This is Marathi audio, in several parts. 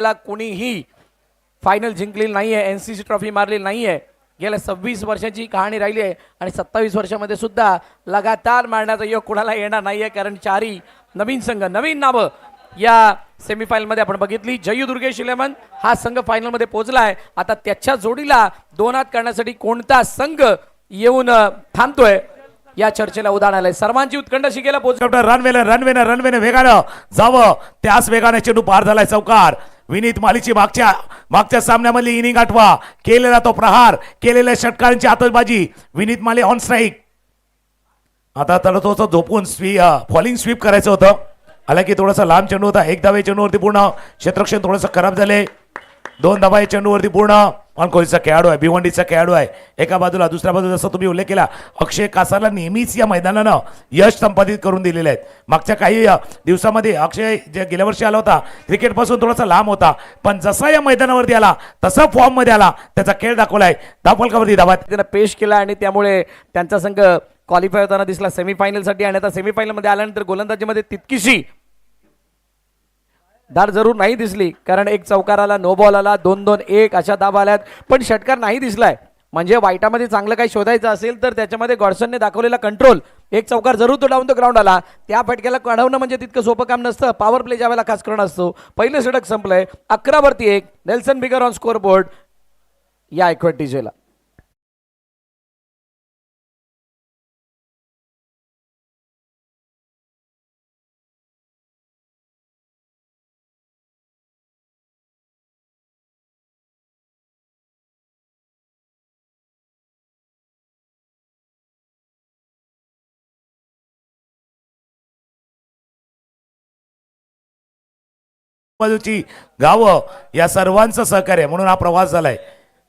ला कोणीही फायनल जिंकलेली नाहीये, एनसीसी ट्रॉफी मारलेली नाहीये. गेल्या 26 वर्षाची कहाणी राहिली आहे आणि 27 वर्षामध्ये सुद्धा लगातार मारण्याचा योग कुणाला येणार नाहीये, कारण चारही नवीन संघ, नवीन नावं या सेमीफायनल मध्ये आपण बघितली. जयू दुर्गेश 11 हा संघ फायनल मध्ये पोहोचलाय. आता त्याच्या जोडीला दोन हात करण्यासाठी कोणता संघ येऊन थांबतोय या चर्चेला उदाहरण आलंय. सर्वांची उत्कंठ शिकेला पोहोचला. रनवेने वेगानं जावं, त्याच वेगाने चेंडू पार झालाय चौकार. विनीत मालीची मागच्या सामन्यामधली इनिंग आठवा, केलेला तो प्रहार, केलेल्या षटकारांची आतषबाजी. विनीत माली ऑन स्ट्राईक. आता तडतोच झोपून फॉलिंग स्वीप करायचं होतं, हालाकी थोडासा लांब चेंडू होता. एक धावे चेंडूवरती पूर्ण, क्षेत्ररक्षण थोडंसं खराब झाले. दोन धावा चेंडूवरती पूर्ण. कोणीचा खेळाडू आहे, भिवंडीचा खेळाडू आहे एका बाजूला, दुसऱ्या बाजूला जसं तुम्ही उल्लेख केला अक्षय कासारला नेहमीच या मैदानानं यश संपादित करून दिलेले आहेत. मागच्या काही दिवसामध्ये अक्षय जे गेल्या वर्षी आला होता क्रिकेटपासून थोडासा लांब होता, पण जसा या मैदानावरती आला तसा फॉर्म मध्ये आला, त्याचा खेळ दाखवलाय. धावफलकावरती धावा त्यांना पेश केला आणि त्यामुळे त्यांचा संघ क्वालिफाय होताना दिसला सेमीफायनलसाठी. आणि आता सेमीफायनलमध्ये आल्यानंतर गोलंदाजीमध्ये तितकीशी धार जरूर नाही दिसली, कारण एक चौकार आला, नो बॉल आला, 2-2-1 अशा धावा आल्यात, पण षटकार नाही दिसलाय. म्हणजे वाईटामध्ये चांगलं काही शोधायचं असेल तर त्याच्यामध्ये गॉडसनने दाखवलेला कंट्रोल, एक चौकार जरूर तो डाऊन द ग्राउंड आला, त्या फटक्याला काढवणं म्हणजे तितकं सोपं काम नसतं. पॉवर प्ले ज्यावेळेला खास करून असतो. पहिलं षटक संपलंय 11-1. Nelson bigger on score board या 21 ला. बाजूची गावं या सर्वांचं सहकार्य म्हणून हा प्रवास झालाय.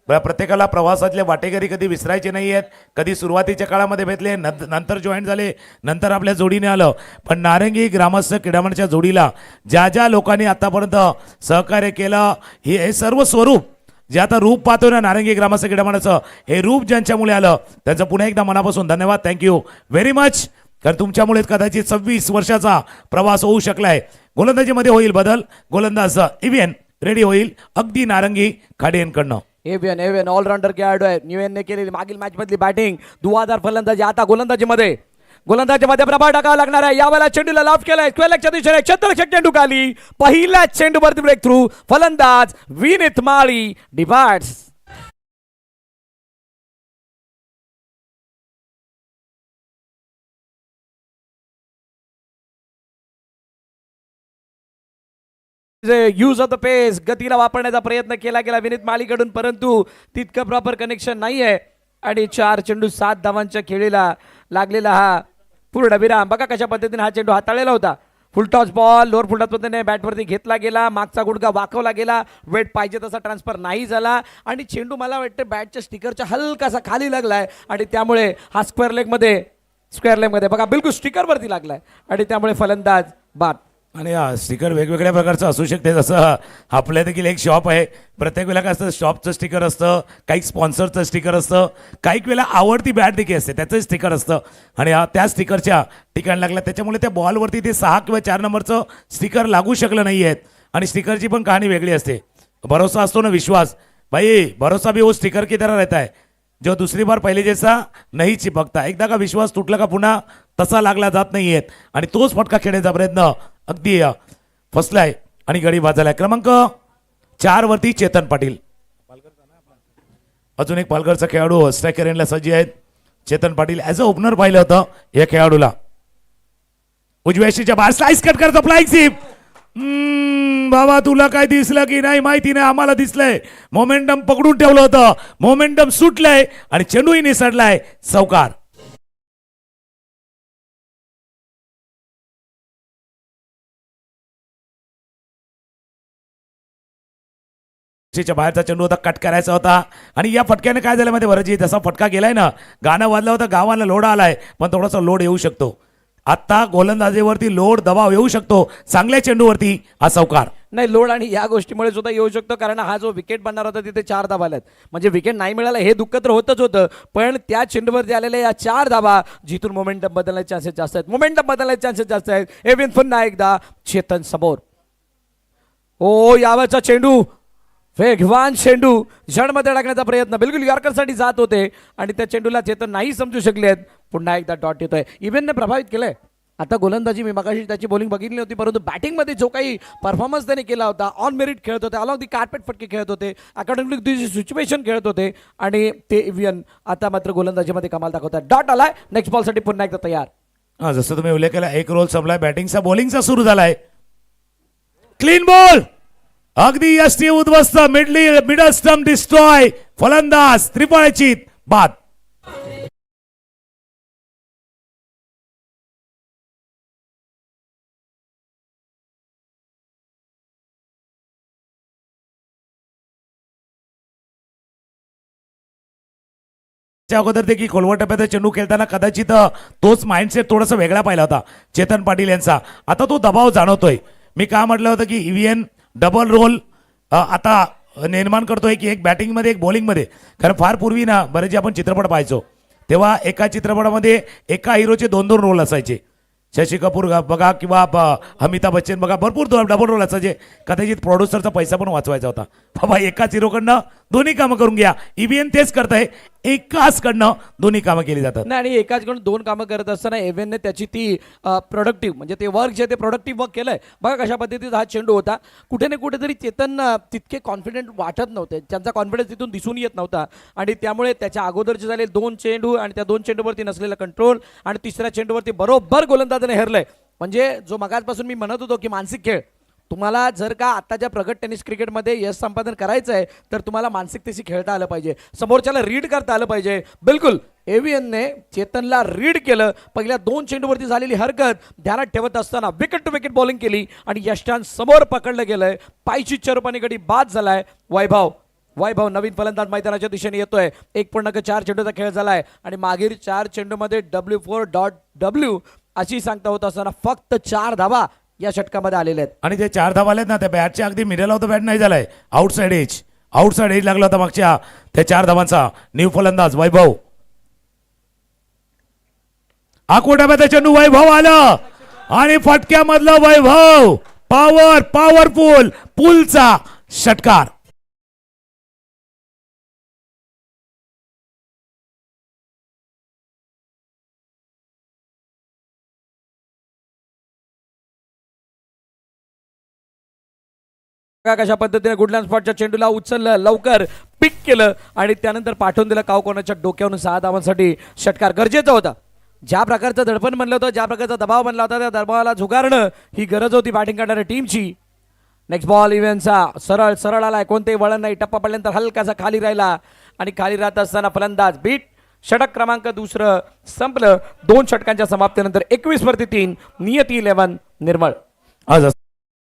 प्रत्येकाला प्रवासातले वाटेकरी कधी विसरायचे नाही आहेत. कधी सुरुवातीच्या काळामध्ये भेटले, नंतर जॉईन झाले, नंतर आपल्या जोडीने आलं. पण नारंगी ग्रामस्थ क्रीडामंडळाच्या जोडीला ज्या ज्या लोकांनी आतापर्यंत सहकार्य केलं, हे सर्व स्वरूप जे आता रूप पाहतोय ना नारंगी ग्रामस्थ क्रीडामंडळाचं, हे रूप ज्यांच्यामुळे आलं त्यांचं पुन्हा एकदा मनापासून धन्यवाद. Thank you very much. कारण तुमच्यामुळे कदाचित 26 वर्षाचा प्रवास होऊ शकलाय. गोलंदाजीमध्ये होईल बदल. गोलंदाज इव्हियन रेडी होईल, अगदी नारंगी खाडेंकडनं. एव्हियन ऑलराऊंडर खेळाडू आहे. न्यूयनने केलेली मागील मॅच मधली बॅटिंग, दुवादार फलंदाजी. आता गोलंदाजीमध्ये प्रभाव टाकावा लागणार आहे. यावेळेला चेंडूला लाफ केलाय स्क्वेअरलेगच्या दिशेने, क्षेत्ररक्षक चेंडू खाली, पहिल्या चेंडूवरती ब्रेक थ्रू. फलंदाज विनीत माळी डिपार्ट्स. यूज ऑफ द पेस, गतीला वापरण्याचा प्रयत्न केला गेला विनीत माळीकडून, परंतु तितकं प्रॉपर कनेक्शन नाहीये. आणि 4 चेंडू 7 धावांच्या खेळीला लागलेला हा पूर्ण विराम. बघा कशा पद्धतीने हा चेंडू हाताळलेला होता. फुलटॉस बॉल लोअर फुलटॉस पद्धतीने बॅटवरती घेतला गेला, मागचा गुडघा वाकवला गेला, वेट पाहिजे तसा ट्रान्सफर नाही झाला आणि चेंडू मला वाटतं बॅटच्या स्टिकरच्या हलकासा खाली लागलाय आणि त्यामुळे हा स्क्वेअर लेगमध्ये बघा बिलकुल स्टिकरवरती लागलाय आणि त्यामुळे फलंदाज बाद. आणि स्टिकर वेगवेगळ्या प्रकारचं असू शकते. जसं आपल्या देखील एक शॉप आहे, प्रत्येक वेळेला काय असतं, शॉपचं स्टिकर असतं, काही स्पॉन्सरचं स्टिकर असतं, काही वेळेला आवडती बॅट देखील असते त्याचं स्टिकर असतं. आणि त्या स्टिकरच्या ठिकाण लागला, त्याच्यामुळे त्या बॉलवरती ते 6 किंवा 4 नंबरचं स्टिकर लागू शकलं नाही आहेत. आणि स्टिकरची पण कहाणी वेगळी असते. भरोसा असतो ना, विश्वास. भाई भरोसा भी वो स्टिकर की तरह रहता है जो दूसरी बार पहिले जैसा नहीं चिपकता. एकदा का विश्वास तुटला का पुन्हा तसा लागला जात नाहीयेत. आणि तोच फटका खेळण्याचा प्रयत्न अगदी फसलाय आणि गडी वाजलाय. क्रमांक 4 वरती चेतन पाटील. अजून एक पालघरचा खेळाडू स्ट्रायकर एंडला सज्ज आहेत. Chetan Patil as a opener पाहिलं होतं या खेळाडूला. उजव्याशीच्या बाहेर स्लाइस कट करतो, फ्लाइंग स्वीप. बाबा तुला काय दिसलं की नाही माहिती नाही, आम्हाला दिसलंय. मोमेंटम पकडून ठेवलं होतं, मोमेंटम सुटलंय आणि चेंडूही निसटलाय. चौकार. बाहेरचा चेंडू होता, कट करायचा होता आणि या फटक्याने काय झालं माहिती वरजी, जसा फटका गेलाय ना, गाणं वाजलं होतं, गावाला लोड आलाय, पण थोडासा लोड येऊ शकतो. आता गोलंदाजीवरती लोड दबाव येऊ शकतो. चांगल्या चेंडूवरती हा चौकार. नाही, लोड आणि या गोष्टीमुळे सुद्धा येऊ शकतो, कारण हा जो विकेट बनणार होता तिथे 4 धावा आल्यात. म्हणजे विकेट नाही मिळाला हे दुःख तर होतच होतं, पण त्या चेंडूवरती आलेल्या या 4 धावा जिथून मोमेंटम बदलण्याचे चान्सेस जास्त आहेत. एव्हियन पुन्हा एकदा चेतन समोर. ओ यावरचा चेंडू, वेगवान चेंडू जडमध्ये टाकण्याचा प्रयत्न, बिलकुल यॉर्करसाठी जात होते आणि त्या चेंडूला चेतन नाही समजू शकलेत. पुन्हा एकदा डॉट येतोय. इव्हेंटने प्रभावित केलंय. आता गोलंदाजी मी मगाशी त्याची बॉलिंग बघितली होती, परंतु बॅटिंगमध्ये जो काही परफॉर्मन्स त्याने केला होता, ऑन मेरिट खेळत होते, अलॉंग दी कार्पेट फटके खेळत होते, अकॅडमिक सिच्युएशन खेळत होते आणि ते इव्हियन आता मात्र गोलंदाजीमध्ये कमाल दाखवतात. डॉट आलाय. नेक्स्ट बॉलसाठी पुन्हा एकदा तयार. जसं तुम्ही उल्लेख केला, एक रोल संपलाय, बॅटिंगचा बॉलिंगचा सुरू झालाय. क्लीन बॉल, अगदी यष्टी उद्ध्वस्त, मिडल स्टंप डिस्ट्रॉय, फलंदाज त्रिफळाची बाद. अगोदर ते की खोलवर टप्प्यात चेंडू खेळताना कदाचित तोच माइंडसेट थोडासा वेगळा पाहिला होता चेतन पाटील यांचा. आता तो दबाव जाणवतोय. मी का म्हटलं होतं की इव्हीएन डबल रोल आता निर्माण करतोय की एक बॅटिंगमध्ये एक बॉलिंगमध्ये. कारण फार पूर्वी ना बरेच आपण चित्रपट पाहायचो तेव्हा एका चित्रपटामध्ये एका हिरोचे 2-2 रोल असायचे. शशी कपूर बघा किंवा अमिताभ बच्चन बघा, भरपूर डबल रोल असायचे. कदाचित प्रोड्युसरचा पैसा पण वाचवायचा होता. बाबा एकाच हिरोकडनं दोन्ही कामं करून घ्या. इव्हीएन तेच करताय, एकाचकडनं दोन्ही कामं केली जातात. नाही आणि एकाचकडून 2 कामं करत असताना एव्हेनने त्याची ती प्रोडक्टिव्ह म्हणजे ते वर्क जे ते प्रोडक्टिव्ह वर्क केलंय. बघा कशा पद्धतीचा हा चेंडू होता. कुठे ना कुठेतरी चेतन तितके कॉन्फिडेंट वाटत नव्हते, त्यांचा कॉन्फिडन्स तिथून दिसून येत नव्हता आणि त्यामुळे त्याच्या अगोदरचे झाले 2 चेंडू आणि त्या 2 चेंडूवरती नसलेला कंट्रोल आणि तिसऱ्या चेंडूवरती बरोबर गोलंदाजाने हेरलंय. म्हणजे जो मगाचपासून मी म्हणत होतो की मानसिक खेळ, तुम्हाला जर का आत्ताच्या प्रगत टेनिस क्रिकेटमध्ये यश संपादन करायचं आहे तर तुम्हाला मानसिकतेशी खेळता आलं पाहिजे, समोरच्याला रीड करता आलं पाहिजे. बिलकुल एव्हीएनने चेतनला रीड केलं. पहिल्या 2 चेंडूवरती झालेली हरकत ध्यानात ठेवत असताना विकेट टू विकेट बॉलिंग केली आणि यष्टान समोर पकडलं गेलंय. पायची रूपाने गडी बाद झालाय. वैभव नवीन फलंदाज मैदानाच्या दिशेने येतोय. 1.4 चेंडूचा खेळ झालाय आणि मागील 4 चेंडूमध्ये W4.W अशी सांगता होत असताना फक्त 4 धावा या षटकामध्ये आलेले आहेत. आणि जे 4 धावा आलेत ना त्या बॅटच्या अगदी मिडल ऑफ द बॅट नाही झालाय, आउटसाइड एज लागला होता मागच्या त्या 4 धावांचा. न्यू फलंदाज वैभव, आकोटामध्ये चेंडू, वैभव आलं आणि फटक्यामधलं वैभव, पॉवरफुल पुलचा षटकार. कशा पद्धतीने गुडलँड स्पॉटच्या चेंडूला उचललं, लवकर पिक केलं आणि त्यानंतर पाठवून दिलं कावकोनाच्या डोक्यावरून 6 धावांसाठी. षटकार गरजेचा होता. ज्या प्रकारचं दडपण बनलं होतं, ज्या प्रकारचा दबाव बनला होता, त्या दबावाला झुगारणं ही गरज होती बॅटिंग करणाऱ्या टीमची. नेक्स्ट बॉल इव्हेंटचा सरळ आलाय, कोणतेही वळण नाही. टप्पा पडल्यानंतर हलकासा खाली राहिला आणि खाली राहत असताना फलंदाज बीट. षटक क्रमांक 2 संपलं. 2 षटकांच्या समाप्तीनंतर 21 वरती 3, नियती 11 निर्मळ.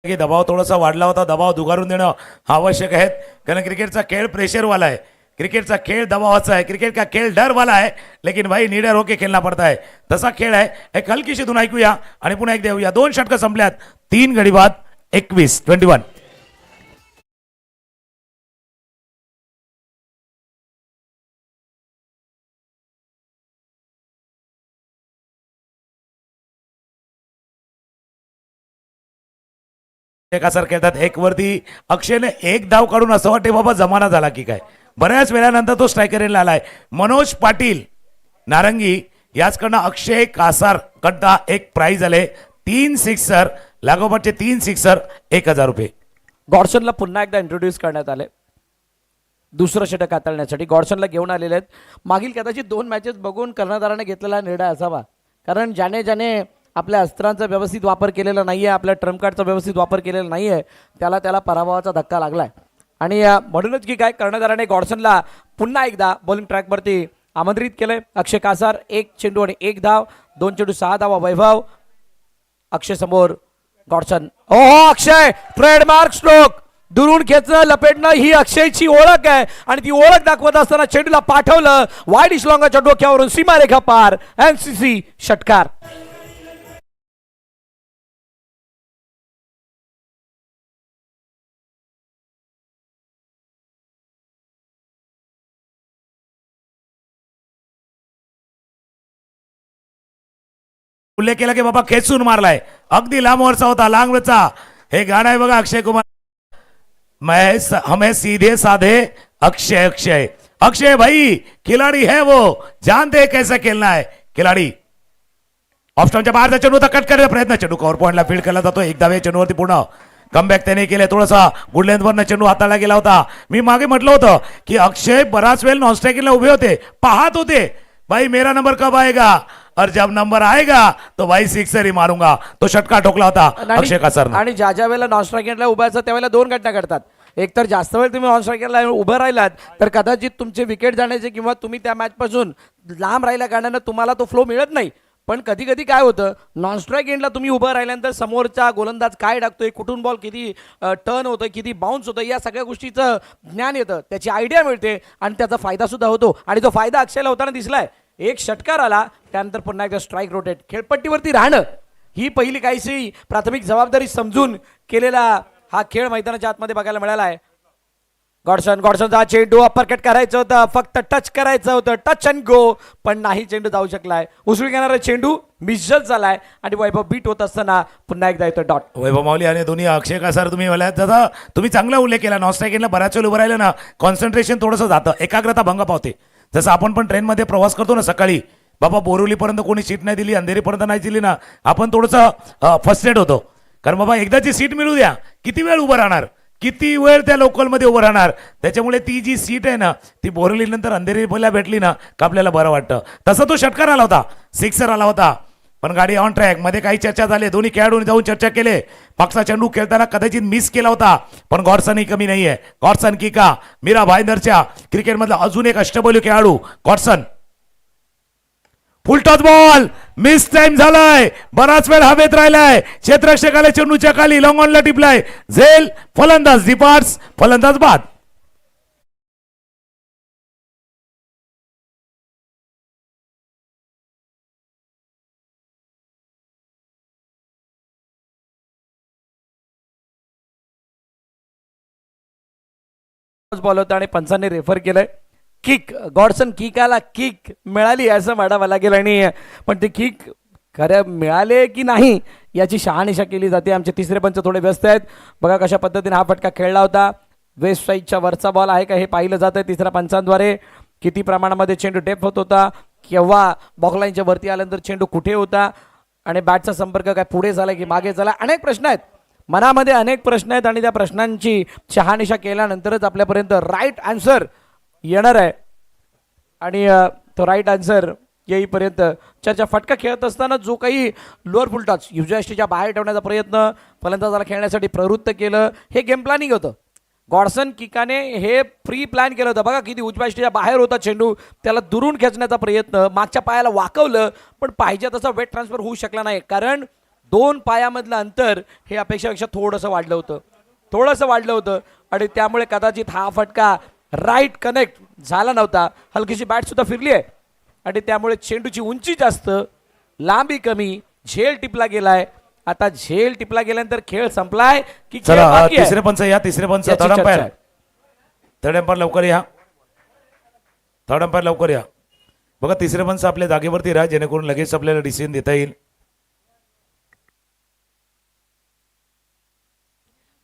की दबाव थोडासा वाढला होता, दबाव दुगारून देणं आवश्यक आहे. कारण क्रिकेटचा खेळ प्रेशरवाला है, क्रिकेटचा खेळ दबावाचा है, क्रिकेट का खेळ डर वाला है, लेकिन भाई निडर होके खेळना पड़ता है. तसा खेळ आहे. एक हलकीशी धून ऐकूया आणि पुन्हा एक देऊया. 2 षटकं संपल्यात. 3 गडी बाद. 21-21. सर खेळतात. 1 वरती अक्षयने 1 धाव काढून असं वाटते बाबा जमाना झाला की काय. बऱ्याच वेळानंतर तो स्ट्रायकर येऊन आलाय. मनोज पाटील नारंगी याचकडनं अक्षय कासार कडता एक प्राइज आले. 3 सिक्सर लागोपाठचे 3 सिक्सर 1000 रुपये. गॉडसनला पुन्हा एकदा इंट्रोड्यूस करण्यात आले दुसरं षटक हाताळण्यासाठी. गॉडसनला घेऊन आलेले आहेत. मागील कदाचित 2 मॅचेस बघून कर्णधाराने घेतलेला निर्णय असावा, कारण ज्याने आपल्या अस्त्रांचा व्यवस्थित वापर केलेला नाहीये, आपल्या ट्रम्प कार्डचा व्यवस्थित वापर केलेला नाहीये, त्याला पराभवाचा धक्का लागलाय. आणि म्हणूनच की काय कर्णधाराने गॉडसनला पुन्हा एकदा बॉलिंग ट्रॅकवरती आमंत्रित केलंय. अक्षय कासार 1 चेंडू आणि 1 धाव, 2 चेंडू 6 धावा. वैभव, अक्षय समोर, गॉडसन. ओहो, अक्षय ट्रेडमार्क स्ट्रोक, दुरून खेचणं, लपेटणं ही अक्षयची ओळख आहे आणि ती ओळख दाखवत असताना चेंडूला पाठवलं वाईड इशलॉंगाच्या डोक्यावरून, सीमारेखा पार. एमसीसी षटकार. उल्लेख केला की बाबा खेचून मारलाय, अगदी लांबवरचा होता, लांबवरचा. हे गाणं आहे बघा अक्षय कुमार. हमें सीधे साधे अक्षय अक्षय अक्षय भाई खिलाड़ी है वो, जानते हैं कैसे खेलना है खिलाड़ी. ऑफस्टॉनच्या बाहेरचा चेंडू आता कट करायचा प्रयत्न, चेंडू कव्हर पॉइंटला फील्ड केला जातो. एकदा वे चेंडूवरती पूर्ण कमबॅक त्याने केले. थोडासा गुड लेंथवरनं चेंडू हाताळला गेला होता. मी मागे म्हटलं होतं की अक्षय बराच वेळ नॉन स्ट्रायकिंगला उभे होते, पाहत होते भाई मेरा नंबर कब आएगा, और जब नंबर आएगा तो भाई सिक्सर ही मारूंगा. तो षटकार ठोकला होता अक्षय कासरनं. आणि ज्या ज्या वेळेला नॉन स्ट्रायकिंगला उभा असतात त्यावेळेला दोन घटना घडतात. एक तर जास्त वेळ तुम्ही नॉन स्ट्रायकिंगला उभं राहिलात तर कदाचित तुमचे विकेट जाण्याचे किंवा तुम्ही त्या मॅच पासून लांब राहिल्या कारणानं तुम्हाला तो फ्लो मिळत नाही. पण कधी कधी काय होतं, नॉन स्ट्राईक एंडला तुम्ही उभं राहिल्यानंतर समोरचा गोलंदाज काय टाकतोय, कुठून बॉल किती टर्न होतोय, किती बाउन्स होतं, या सगळ्या गोष्टीचं ज्ञान येतं, त्याची आयडिया मिळते आणि त्याचा फायदा सुद्धा होतो. आणि तो फायदा अक्षयला होताना दिसलाय. एक षटकार आला त्यानंतर पुन्हा एकदा स्ट्राईक रोटेट, खेळपट्टीवरती राहणं ही पहिली काहीशी प्राथमिक जबाबदारी समजून केलेला हा खेळ मैदानाच्या आतमध्ये बघायला मिळाला आहे. गॉडसनचा चेंडू अप्परकट करायचं होतं, फक्त टच करायचं होतं, टच अँड गो, पण नाही, चेंडू जाऊ शकलाय. उसळी घेणारा चेंडू मिसजल झालाय आणि वैभव बीट होत असताना पुन्हा एकदा येतो डॉट. वैभव माऊली आणि दोन्ही अक्षय कासार तुम्ही मला दादा तुम्ही चांगला उल्लेख केला. नॉन स्ट्रायकिंगला बऱ्याच वेळ उभं राहिलं ना, कॉन्सन्ट्रेशन थोडंसं जातं, एकाग्रता भंग पावते. जसं आपण पण ट्रेनमध्ये प्रवास करतो ना सकाळी, बाबा बोरिवलीपर्यंत कोणी सीट नाही दिली, अंधेरीपर्यंत नाही दिली ना, आपण थोडंसं फर्स्टेड होतो. कारण बाबा एकदाची सीट मिळू द्या, किती वेळ उभं राहणार, किती वेळ त्या लोकलमध्ये उभं राहणार. त्याच्यामुळे ती जी सीट आहे ना ती बोरिवलीनंतर अंधेरीला भेटली ना का आपल्याला बरं वाटतं. तसा तो षटकार आला होता, सिक्सर आला होता, पण गाडी ऑन ट्रॅक. मध्ये काही चर्चा झाली, दोन्ही खेळाडूंनी जाऊन चर्चा केले. पाकचा चेंडू खेळताना कदाचित मिस केला होता, पण गॉडसनही कमी नाहीये. गॉडसन किका मीरा भाईंदरच्या क्रिकेटमधला अजून एक अष्टपैलू खेळाडू गॉडसन. फुल टॉस बॉल मिस टाइम झालाय, बराच वेळ हवेत राहिलाय. क्षेत्ररक्षकाला चेंडूच्या खाली लॉंग ऑनला टिपलाय. झेल फलंदाज डिपार्ट्स, फलंदाज बाद. बॉल होता आणि पंचांनी रेफर केलंय किक. गॉडसन किकाला किक मिळाली असं म्हणावं लागेल. आणि पण ते किक खरं मिळाले की नाही याची शहानिशा केली जाते. आमचे तिसरे पंच थोडे व्यस्त आहेत. बघा कशा पद्धतीने हा फटका खेळला होता. वेस्ट साईडच्या वरचा बॉल आहे का हे पाहिलं जात आहे तिसऱ्या पंचांद्वारे. किती प्रमाणामध्ये चेंडू डेप होत होता, केव्हा बॉकलाईनच्या वरती आल्यानंतर चेंडू कुठे होता, आणि बॅटचा संपर्क काय पुढे झाला की मागे झाला. अनेक प्रश्न आहेत मनामध्ये, अनेक प्रश्न आहेत आणि त्या प्रश्नांची शहानिशा केल्यानंतरच आपल्यापर्यंत राईट आन्सर येणार आहे. आणि तो राईट आन्सर येईपर्यंत चर्चा. फटका खेळत असताना जो काही लोअर फुल टच युजएसटीच्या बाहेर ठेवण्याचा प्रयत्न फलंदाजाला खेळण्यासाठी प्रवृत्त केलं, हे गेम प्लॅनिंग होतं. गॉडसन किकाने हे प्री प्लॅन केलं होतं. बघा किती उजव्या बाहेर होता चेंडू, त्याला दुरून खेचण्याचा प्रयत्न, मागच्या पायाला वाकवलं, पण पाहिजे तसा वेट ट्रान्सफर होऊ शकला नाही. कारण दोन पायामधलं अंतर हे अपेक्षेपेक्षा थोडंसं वाढलं होतं आणि त्यामुळे कदाचित हा फटका राईट कनेक्ट झाला नव्हता. हलकीशी बॅट सुद्धा फिरली आहे आणि त्यामुळे चेंडूची उंची जास्त, लांबी कमी, झेल टिपला गेलाय. आता झेल टिपला गेल्यानंतर खेळ संपलाय की चला तिसरे पंच या, तिसरे पंच थर्ड अंपायर लवकर या, थर्ड अंपायर लवकर या. बघा तिसरे पंच आपल्या जागेवरती राहा जेणेकरून लगेच आपल्याला डिसिजन देता येईल.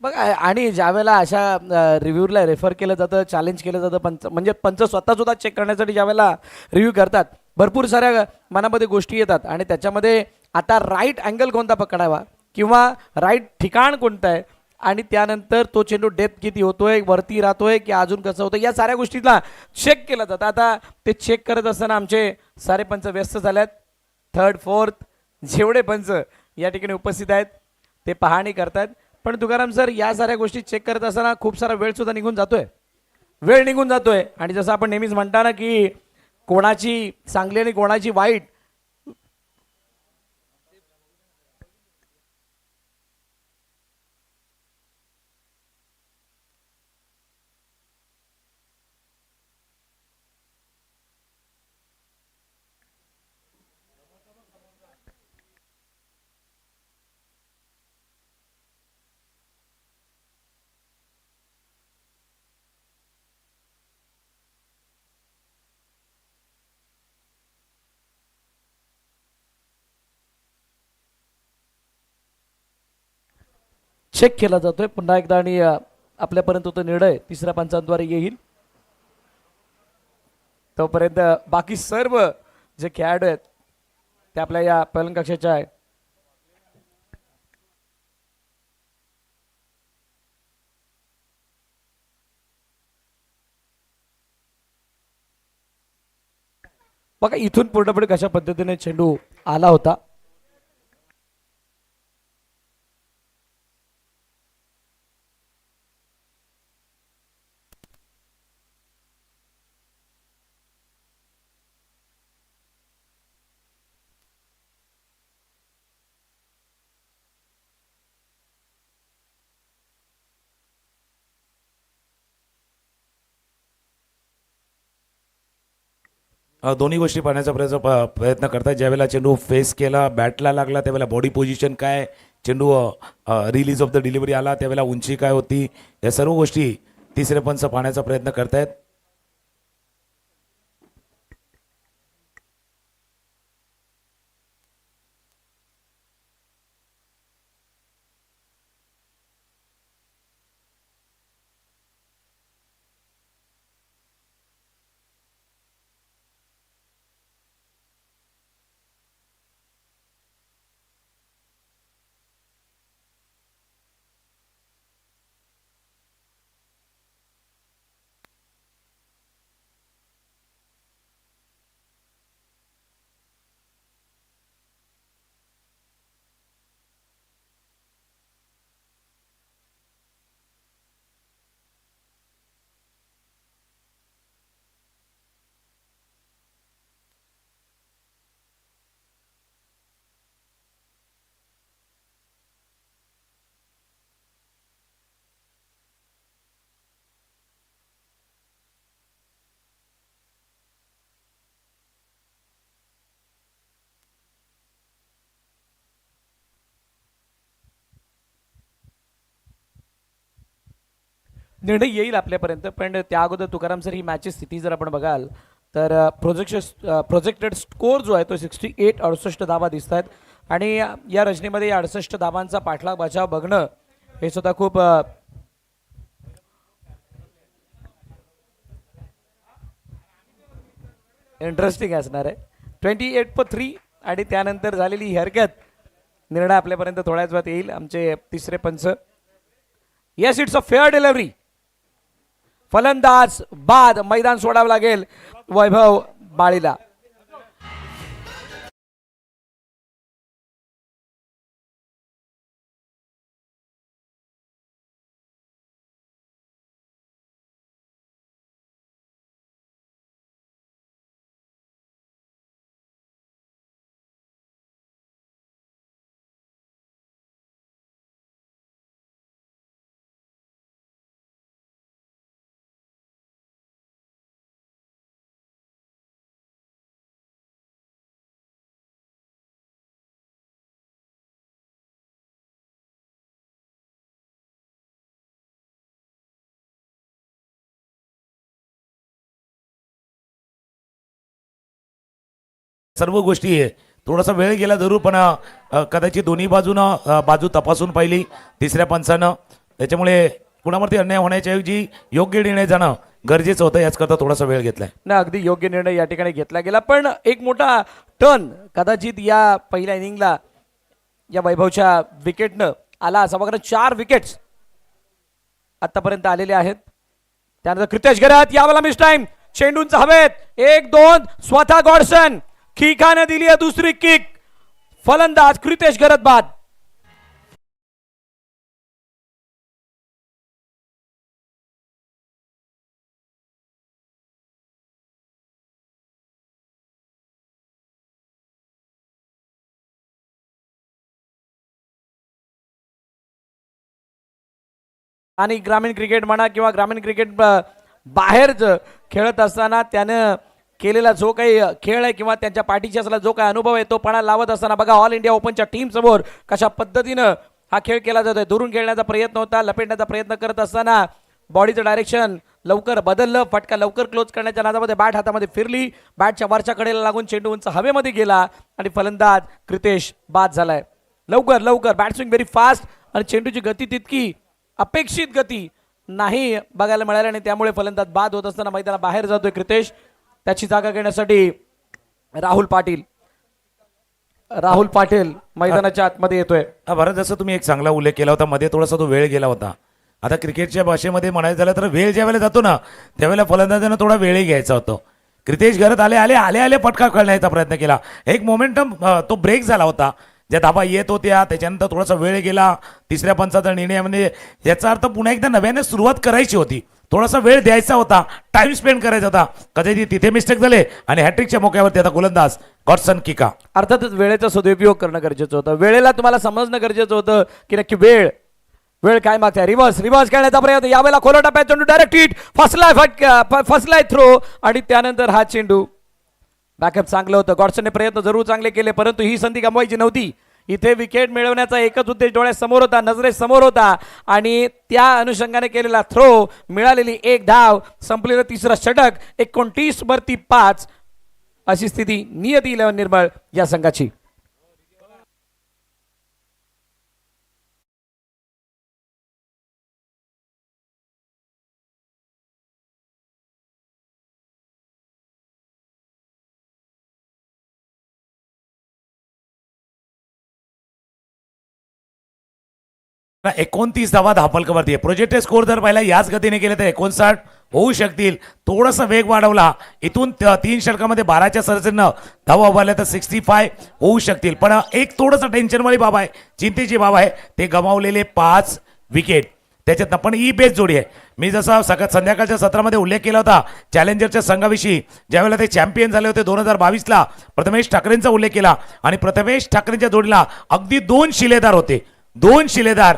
बघा आणि ज्यावेळेला अशा रिव्ह्यूला रेफर केलं जातं, चॅलेंज केलं जातं, पंच म्हणजे पंच स्वतः सुद्धा चेक करण्यासाठी ज्यावेळेला रिव्ह्यू करतात, भरपूर साऱ्या मनामध्ये गोष्टी येतात आणि त्याच्यामध्ये आता राईट अँगल कोणता पकडावा किंवा राईट ठिकाण कोणतं आहे आणि त्यानंतर तो चेंडू डेप्थ किती होतोय, वरती राहतोय की अजून कसं होतं, या साऱ्या गोष्टीला चेक केलं जातं. आता ते चेक करत असताना आमचे सारे पंच व्यस्त झालेत. थर्ड फोर्थ जेवढे पंच या ठिकाणी उपस्थित आहेत ते पाहणी करतात. पण तुकाराम सर, या साऱ्या गोष्टी चेक करत असताना खूप सारा वेळ सुद्धा निघून जातोय आणि जसं आपण नेहमीच म्हणता ना की कोणाची चांगली आणि कोणाची वाईट, चेक केला जातोय पुन्हा एकदा. आणि आपल्यापर्यंत तो निर्णय तिसऱ्या पंचांद्वारे येईल. तोपर्यंत बाकी सर्व जे खेळाडू आहेत ते आपल्या या पहिल्या कक्षाच्या आहे. बघा इथून पूर्णपणे कशा पद्धतीने चेंडू आला होता. दोन्ही गोष्टी पाहण्याचा प्रयत्न करतात. ज्यावेळेला चेंडू फेस केला, बॅटला लागला, त्यावेळेला बॉडी पोझिशन काय, चेंडू रिलीज ऑफ द डिलिव्हरी आला त्यावेळेला उंची काय होती, या सर्व गोष्टी तिसरे पंच पाहण्याचा प्रयत्न करतायत. निर्णय येईल आपल्यापर्यंत, पण त्या अगोदर तुकाराम सर ही मॅचची स्थिती जर आपण बघाल तर प्रोजेक्टेड स्कोर जो आहे तो 68 धावा दिसत आहेत. आणि या रचनेमध्ये 68 धावांचा पाठलाग बचाव बघणं हे सुद्धा खूप इंटरेस्टिंग असणार आहे. 28 आणि त्यानंतर झालेली ही हरकत निर्णय आपल्यापर्यंत थोड्याच वेळात येईल. आमचे तिसरे पंच. Yes, it's a fair delivery. फलंदाज बाद, मैदान सोडावं लागेल वैभव बाळीला. सर्व गोष्टी थोडासा वेळ गेला जरूर, पण कदाचित दोन्ही बाजू तपासून पाहिली तिसऱ्या पंचानं. त्याच्यामुळे कुणावरती अन्याय होण्याच्या ऐवजी योग्य निर्णय जाणं गरजेचं होतं. याचकरता थोडासा वेळ घेतलाय ना. अगदी योग्य निर्णय या ठिकाणी घेतला गेला, पण एक मोठा टर्न कदाचित या पहिल्या इनिंगला या वैभवच्या विकेटनं आला असा. बघा 4 विकेट्स आतापर्यंत आलेले आहेत. त्यानंतर कृतेश गरत, यावेळेला मिस टाइम, चेंडूंचा हवेत 1-2, स्वतः गॉडसन खिकाने दिली आहे दुसरी किक. फलंदाज कृतेश गरत बाद. आणि ग्रामीण क्रिकेट म्हणा किंवा ग्रामीण क्रिकेट बाहेर खेळत असताना त्यानं केलेला जो काही खेळ आहे किंवा त्यांच्या पाठीशी असलेला जो काही अनुभव आहे तो पणा लावत असताना बघा ऑल इंडिया ओपनच्या टीम समोर कशा पद्धतीनं हा खेळ केला जातोय. दुरून खेळण्याचा प्रयत्न होता, लपेटण्याचा प्रयत्न करत असताना बॉडीचं डायरेक्शन लवकर बदललं, फटका लवकर क्लोज करण्याच्या नादामध्ये बॅट हातामध्ये फिरली, बॅटच्या वरच्या कडेला लागून चेंडू उंच हवेमध्ये गेला आणि फलंदाज कृतेश बाद झालाय. लवकर लवकर बॅट स्विंग व्हेरी फास्ट आणि चेंडूची गती तितकी अपेक्षित गती नाही बघायला मिळालं आणि त्यामुळे फलंदाज बाद होत असताना मैदानाबाहेर जातोय कृतेश. त्याची जागा घेण्यासाठी राहुल पाटील मैदानाच्या आतमध्ये येतोय. हा भारत, जसं तुम्ही एक चांगला उल्लेख केला होता, मध्ये थोडासा तो वेळ गेला होता. आता क्रिकेटच्या भाषेमध्ये म्हणायचं झालं तर वेळ ज्या वेळेला जातो ना त्यावेळेला फलंदाजांना थोडा वेळही घ्यायचा होतो. क्रितेश घरात आले पटका खेळण्याचा प्रयत्न केला. एक मोमेंटम तो ब्रेक झाला होता, ज्या धाबा येत होत्या त्याच्यानंतर थोडासा वेळ गेला. तिसऱ्या पंचाचा निर्णय म्हणजे याचा अर्थ पुन्हा एकदा नव्याने सुरुवात करायची होती, थोडासा वेळ द्यायचा होता, टाइम स्पेंड करायचा होता. कदाचित तिथे मिस्टेक झाले आणि हॅट्रिकच्या मोक्यावरती आता गोलंदाज गॉडसन किका. अर्थातच वेळेचा सदुपयोग करणं गरजेचं होतं. वेळेला तुम्हाला समजणं गरजेचं होतं की नक्की वेळ काय मागते. रिव्हर्स खेळण्याचा प्रयत्न, यावेळेला खोला टप्प्यात चेंडू डायरेक्ट हिट, फसलाय थ्रो आणि त्यानंतर हा चेंडू. बॅकअप चांगलं होतं, गॉडसनने प्रयत्न जरूर चांगले केले परंतु ही संधी गमवायची नव्हती. इथे विकेट मिळवण्याचा एकच उद्देश डोळ्यासमोर होता, नजरेसमोर होता आणि त्या अनुषंगाने केलेला थ्रो, मिळालेली एक धाव, संपलेलं तिसरं षटक, 29-5 अशी स्थिती नियती 11 निर्मळ या संघाची. ना 29 धावा धापलकावरती आहे. प्रोजेक्टेड स्कोर जर पाहिला याच गतीने केले तर 59 होऊ शकतील. थोडासा वेग वाढवला, इथून 3 षटकामध्ये 12च्या सरसेनं धावा उभारल्या तर 65 होऊ शकतील. पण एक थोडंसं टेन्शनवाली बाब आहे, चिंतेची बाब आहे, ते गमावलेले 5 विकेट. त्याच्यात पण ही बेस्ट जोडी आहे. मी जसा संध्याकाळच्या सत्रामध्ये उल्लेख केला होता चॅलेंजरच्या संघाविषयी, ज्यावेळेला ते चॅम्पियन झाले होते 2022ला, प्रथमेश ठाकरेंचा उल्लेख केला आणि प्रथमेश ठाकरेंच्या जोडीला अगदी 2 शिलेदार होते. 2 शिलेदार,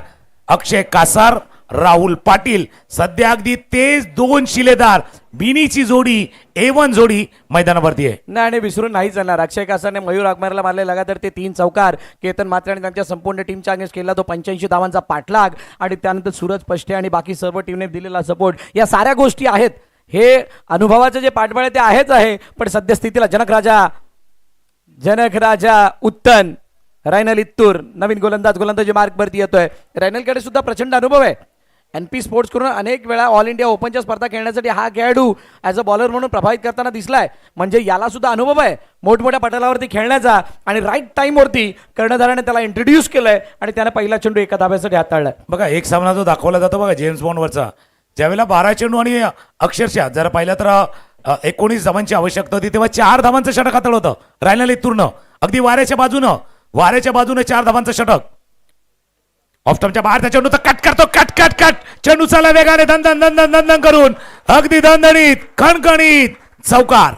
अक्षय कासार, राहुल पाटील. सध्या अगदी तेच 2 शिलेदार, बिनीची जोडी, A1 जोडी मैदानावरती आहे. नाही आणि विसरून नाही चालणार. अक्षय कासारने मयूर आगमारला मारले लगातार ते 3 चौकार. केतन म्हात्रे आणि त्यांच्या संपूर्ण टीमच्या अगेन्स्ट केला तो 85 धावांचा पाठलाग आणि त्यानंतर सूरज पष्टे आणि बाकी सर्व टीमने दिलेला सपोर्ट. या साऱ्या गोष्टी आहेत. हे अनुभवाचं जे पाठबळ आहे ते आहेच आहे. पण सद्यस्थितीला जनक राजा उत्तन रायनल इत्तूर नवीन गोलंदाजी मार्कवरती येतोय. रायनलकडे सुद्धा प्रचंड अनुभव आहे. NP स्पोर्ट्स करून अनेक वेळा ऑल इंडिया ओपनच्या स्पर्धा खेळण्यासाठी हा खेळाडू ॲज अ बॉलर म्हणून प्रभावित करताना दिसलाय. म्हणजे याला सुद्धा अनुभव आहे मोठमोठ्या पटलावरती खेळण्याचा आणि राईट टाइमवरती कर्णधाराने त्याला इंट्रोड्यूस केलंय आणि त्याने पहिला चेंडू एका धाब्यासाठी हाताळलाय. बघा एक सामना जो दाखवला जातो बघा जेम्स बॉन्डवरचा, ज्यावेळेला 12 चेंडू आणि अक्षरशः जर पाहिलं तर 19 धावांची आवश्यकता होती, तेव्हा 4 धावांचं षटक हाताळलं होतं रायनल इत्तूरनं. अगदी वाऱ्याच्या बाजूनं 4 धावांचं षटक. ऑफस्टमच्या बाहेरचा चेंडू तर कट करतो, कट चेंडू चाला वेगाने दंदन करून अगदी दणदणीत खणखणीत चौकार.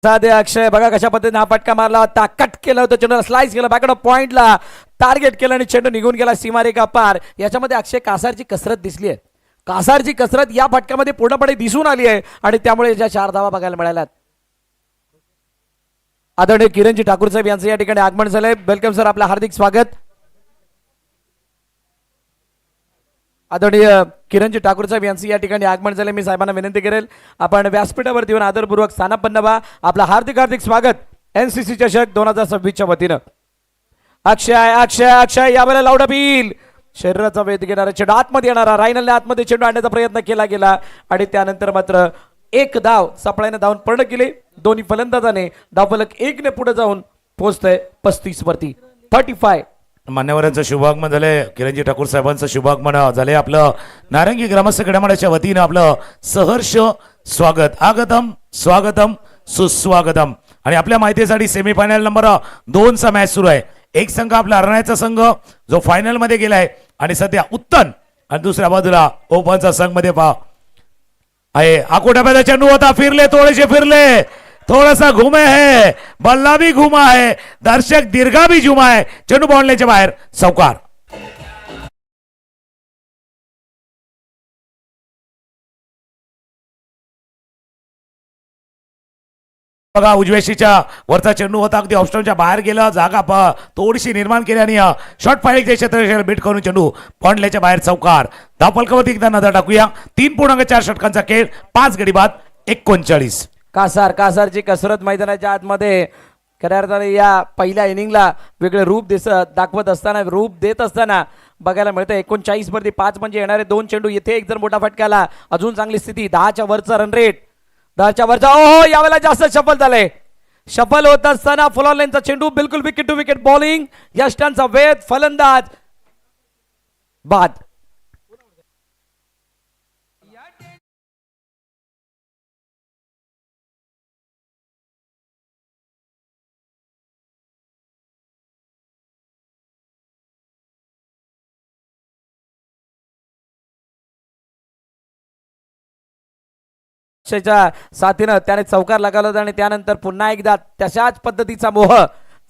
साधे अक्षय बघा कशा पद्धतीने हा फटका मारला होता, कट केलं होतं चेंडूला, स्लाइस केलं, बॅकअप पॉइंटला टार्गेट केलं आणि चेंडू निघून गेला सीमारेखा पार. याच्यामध्ये अक्षय कासारची कसरत दिसली आहे. कासारची कसरत या फटक्यामध्ये पूर्णपणे दिसून आली आहे आणि त्यामुळे ज्या 4 धावा बघायला मिळाल्यात. आदरणीय किरणजी ठाकूर साहेब यांचं या ठिकाणी आगमन झालंय. वेलकम सर, आपलं हार्दिक स्वागत. आदरणीय किरणजी ठाकूर साहेब यांचं या ठिकाणी आगमन झाले. मी साहेबांना विनंती करेल आपण व्यासपीठावरती येऊन आदरपूर्वक स्थानापन्न व्हा. आपलं हार्दिक स्वागत NCC चषक 2026च्या वतीनं. अक्षय यावेळेला लाऊड अपील, शरीराचा वेध घेणारा चेंडू आतमध्ये येणारा, रायनलने आतमध्ये चेंडू आणण्याचा प्रयत्न केला गेला आणि त्यानंतर मात्र एक धाव सापळ्याने धावून पूर्ण केली. दोन्ही फलंदाजाने धावफलक 1 ने पुढे जाऊन पोहोचतंय 35 वरती. 35. मान्यवरांचं शुभागमन झालंय, किरणजी ठाकूर साहेबांचं शुभागमन झालंय. आपलं नारंगी ग्रामस्थ घडामोडीच्या वतीनं आपलं सहर्ष स्वागत. स्वागतम सुस्वागतम. आणि आपल्या माहितीसाठी सेमीफायनल नंबर 2 चा मॅच सुरू आहे. एक संघ आपला हरण्याचा संघ जो फायनल मध्ये गेलाय आणि सध्या उत्तन, आणि दुसऱ्या बाजूला ओपनचा संघ मध्ये पहा आहे. आकोटाप्याचा चेंडू होता, फिरले थोड़ा सा घुमे है, बल्ला भी घुमा है, दर्शक दीर्घा भी झुमा है, चेंडू बाउंड्रीच्या बाहेर चौकार. बघा उजव्याशीच्या वरचा चेंडू होता अगदी ऑप्शनच्या बाहेर गेला जागा थोडीशी निर्माण केली आणि शॉर्ट फायरिंगच्या क्षेत्र बीट करून चेंडू पॉइंटल्याच्या बाहेर चौकार धावफलकावरती एकदा नजर टाकूया 3.4 षटकांचा खेळ 5 गडी बाद 39. कासारची कसरत मैदानाच्या आतमध्ये खऱ्या अर्थाने या पहिल्या इनिंगला वेगळे रूप दाखवत असताना रूप देत असताना बघायला मिळतं. 39 वरती 5 म्हणजे येणारे 2 चेंडू येथे एक जर मोठा फटकाला अजून चांगली स्थिती 10च्या वरचा रन रेट 10च्या वरचा ओहो यावेळेला जास्त शफल झाले. शफल होत असताना फुल ऑन लाईनचा चेंडू बिलकुल विकेट टू विकेट बॉलिंग यष्टांचा वेध फलंदाज बाद. साथीनं त्याने चौकार लगावला होता आणि त्यानंतर पुन्हा एकदा तशाच पद्धतीचा मोह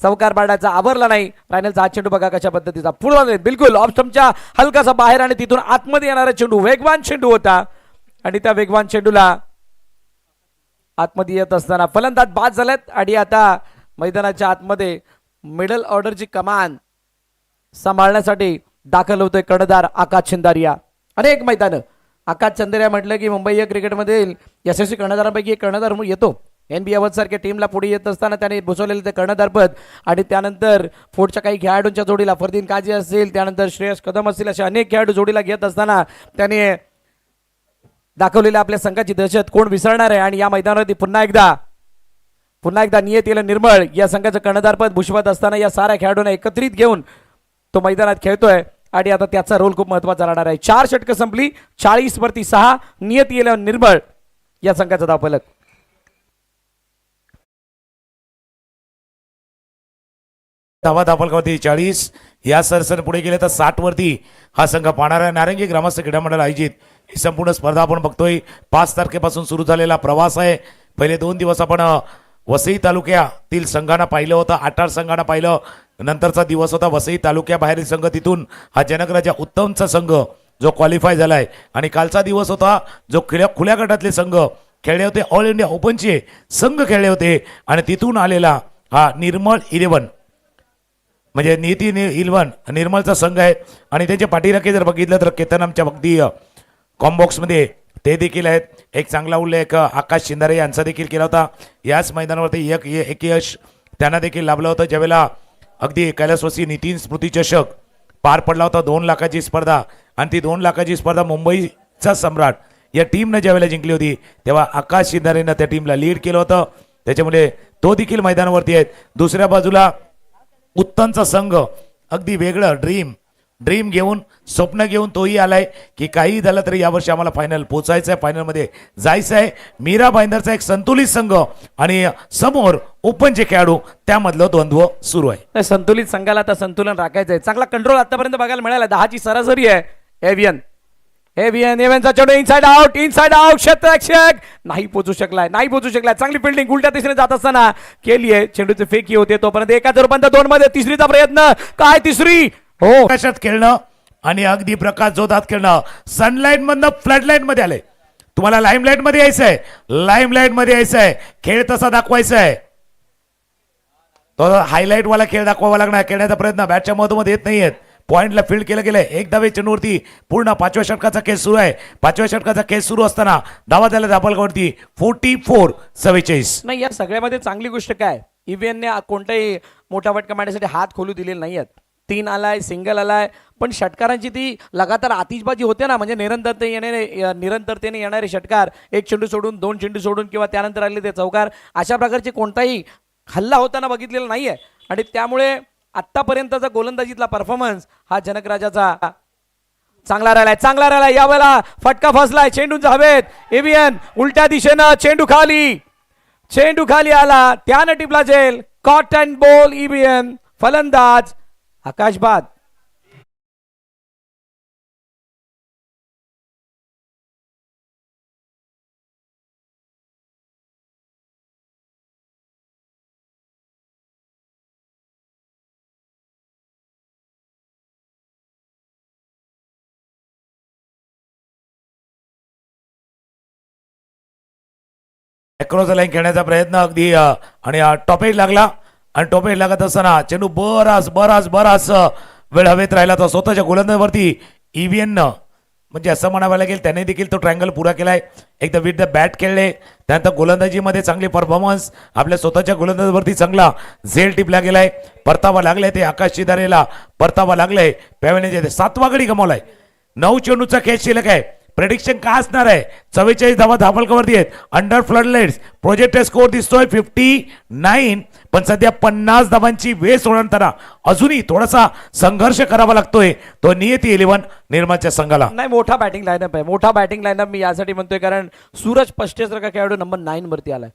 चौकार पाडायचा आवरला नाही. रायनलचा हा चेंडू बघा कशा पद्धतीचा पुढे बिलकुल ऑप्शनच्या हलकासा बाहेर आणि तिथून आतमध्ये येणारा चेंडू वेगवान चेंडू होता आणि त्या वेगवान चेंडूला आतमध्ये येत असताना फलंदाज बाद झालेत आणि आता मैदानाच्या आतमध्ये मिडल ऑर्डरची कमान सांभाळण्यासाठी दाखल होतोय कर्णधार आकाश चंदारिया. अनेक मैदान आकाश चंदेरिया म्हटलं की मुंबई क्रिकेटमधील यशस्वी कर्णधारांपैकी एक कर्णधार येतो. NBA अवध सारख्या टीमला पुढे येत असताना त्याने बसवलेलं ते कर्णधारपद आणि त्यानंतर पुढच्या काही खेळाडूंच्या जोडीला फरदीन काझी असतील त्यानंतर श्रेयस कदम असतील अशा अनेक खेळाडू जोडीला घेत असताना त्याने दाखवलेल्या आपल्या संघाची दहशत कोण विसरणार आहे. आणि या मैदानावरती पुन्हा एकदा नियतीला निर्मळ या संघाचं कर्णधारपद भूषवत असताना या साऱ्या खेळाडूंना एकत्रित घेऊन तो मैदानात खेळतोय आणि आता त्याचा रोल खूप महत्वाचा राहणार आहे. 4 षटकं संपली 40 वरती 6 नियती निर्मळ या संघाचा धावफलक. धावफलकावरती 40 या सरसर पुढे गेले तर 60 वरती हा संघ पाहणार आहे. नारंगी ग्रामस्थ क्रीडा मंडळ आयोजित ही संपूर्ण स्पर्धा आपण बघतोय. 5 तारखेपासून सुरू झालेला प्रवास आहे. पहिले 2 दिवस आपण वसई तालुक्यातील संघांना पाहिलं होतं 18 संघांना पाहिलं. नंतरचा दिवस होता वसई तालुक्याबाहेरील संघ तिथून हा जनकराजा उत्तमचा संघ जो क्वालिफाय झालाय आणि कालचा दिवस होता जो खुल्या गटातले संघ खेळले होते ऑल इंडिया ओपनचे संघ खेळले होते आणि तिथून आलेला हा निर्मळ 11 म्हणजे नीती 11 निर्मळचा संघ आहे. आणि त्यांच्या पाठीराखे जर बघितलं तर केतनमच्या अगदी कॉम्बॉक्समध्ये ते देखील आहेत. एक चांगला उल्लेख आकाश शिंदारे यांचा देखील केला होता. याच मैदानावरती एक यश त्यांना देखील लाभलं होतं ज्यावेळेला अगदी कैलासवासी नितीन स्मृती चषक पार पडला होता. 2 लाखाची स्पर्धा आणि ती 2 लाखाची स्पर्धा मुंबईचा सम्राट या टीमने ज्यावेळेला जिंकली होती तेव्हा आकाश शिंदारेनं त्या टीमला लीड केलं होतं. त्याच्यामुळे तो देखील मैदानावरती आहे. दुसऱ्या बाजूला उत्तमचा संघ अगदी वेगळं ड्रीम घेऊन स्वप्न घेऊन तोही आलाय की काही झालं तरी यावर्षी आम्हाला फायनल पोचायचं आहे फायनलमध्ये जायचं आहे. मीरा भाईंदरचा एक संतुलित संघ आणि समोर ओपनचे खेळाडू त्यामधलं द्वंद्व सुरू आहे. संतुलित संघाला आता संतुलन राखायचंय. चांगला कंट्रोल आतापर्यंत बघायला मिळाला 10ची सरासरी आहे. एव्हियनचा चेंडू इनसाइड आउट क्षेत्ररक्षक नाही पोहोचू शकलाय चांगली फिल्डिंग उलट्या दिशेने जात असताना केली आहे. चेंडूचे फेकी होते तोपर्यंत 1-0 2 मध्ये तिसरीचा प्रयत्न काय तिसरी हो कशात खेळणं आणि अगदी प्रकाश जोरात खेळणं. सनलाइट मधनं फ्लड लाईट मध्ये आले. तुम्हाला लाईमलाईट मध्ये यायचंय खेळ तसा दाखवायचा आहे. तो हायलाइट वाला खेळ दाखवावा लागणार. खेळण्याचा प्रयत्न बॅटच्या मधोमध येत नाहीयेत. पॉइंटला फील्ड केलं गेलंय. एक धावे चेंडूवरती पूर्ण 5व्या षटकाचा खेळ सुरू आहे. 5व्या षटकाचा खेळ सुरू असताना धावा झाल्या धावफलकावरती 44-47. नाही या सगळ्यामध्ये चांगली गोष्ट काय इव्हीएनने कोणताही मोठा फटका मारण्यासाठी हात खोलू दिलेले नाहीयेत. 3 आलाय सिंगल आलाय पण षटकारांची ती लगातार आतिषबाजी होते ना म्हणजे निरंतरतेने येणारे षटकार 1 चेंडू सोडून 2 चेंडू सोडून किंवा त्यानंतर आले ते चौकार अशा प्रकारचे कोणताही हल्ला होताना बघितलेला नाहीये. आणि त्यामुळे आतापर्यंतचा गोलंदाजीतला परफॉर्मन्स हा जनकराजाचा चांगला राहिलाय. यावेळेला फटका फसलाय चेंडूंचा हवेत. एव्हीएन उलट्या दिशेनं चेंडू खाली आला त्यानं टिपला जेल कॉट अँड बॉल. एव्हीएन फलंदाज आकाश बाद. अक्रॉस लाईन खेळण्याचा प्रयत्न अगदी आणि टॉपेज लागला आणि टॉपेज लागत असताना चेंडू बराच वेळ हवेत राहिला तो स्वतःच्या गोलंदाजावरती EVN म्हणजे असं म्हणावं लागेल त्याने देखील तो ट्रायंगल पुरा केलाय. एकदा विथ द बॅट खेळले त्यानंतर गोलंदाजीमध्ये चांगली परफॉर्मन्स आपल्या स्वतःच्या गोलंदाजावरती चांगला झेल टिपला गेलाय. परतावा लागलाय ते आकाश चिदारेला परतावा लागलाय. पॅवेलियनचे 7वा गडी गमावलाय. 9 चेंडूचा खेळ शिल्लक आहे. प्रेडिक्शन काय असणार आहे 44 धावा धापलकावरती आहेत under flood lights projected score दिसतोय 59 पण सध्या 50 धावांची वेळ सोडताना अजूनही थोडासा संघर्ष करावा लागतोय तो नियती 11 निर्माच्या संघाला. नाही मोठा बॅटिंग लाईनअप आहे मोठा बॅटिंग लाईनअप मी यासाठी म्हणतोय कारण सूरज पष्टेसारखा खेळाडू नंबर 9 वरती आलाय.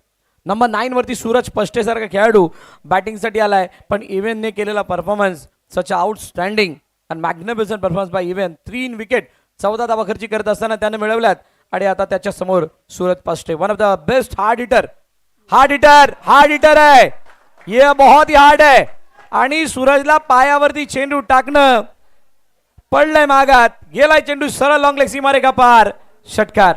नंबर 9 वरती सूरज पष्टेसारखा खेळाडू बॅटिंगसाठी आलाय पण इव्हेनने केलेला performance such outstanding and magnificent performance by Evan 3 wicket 14 धावा खर्ची करत असताना त्याने मिळवल्यात आणि आता त्याच्या समोर Suraj Pashte one of the best hard hitter है ये बहुत ही हार्ड है आणि सूरजला पायावरती चेंडू टाकणं पडलंय मागात गेलाय चेंडू सरळ लॉंग लेग सीमारेखा पार षटकार.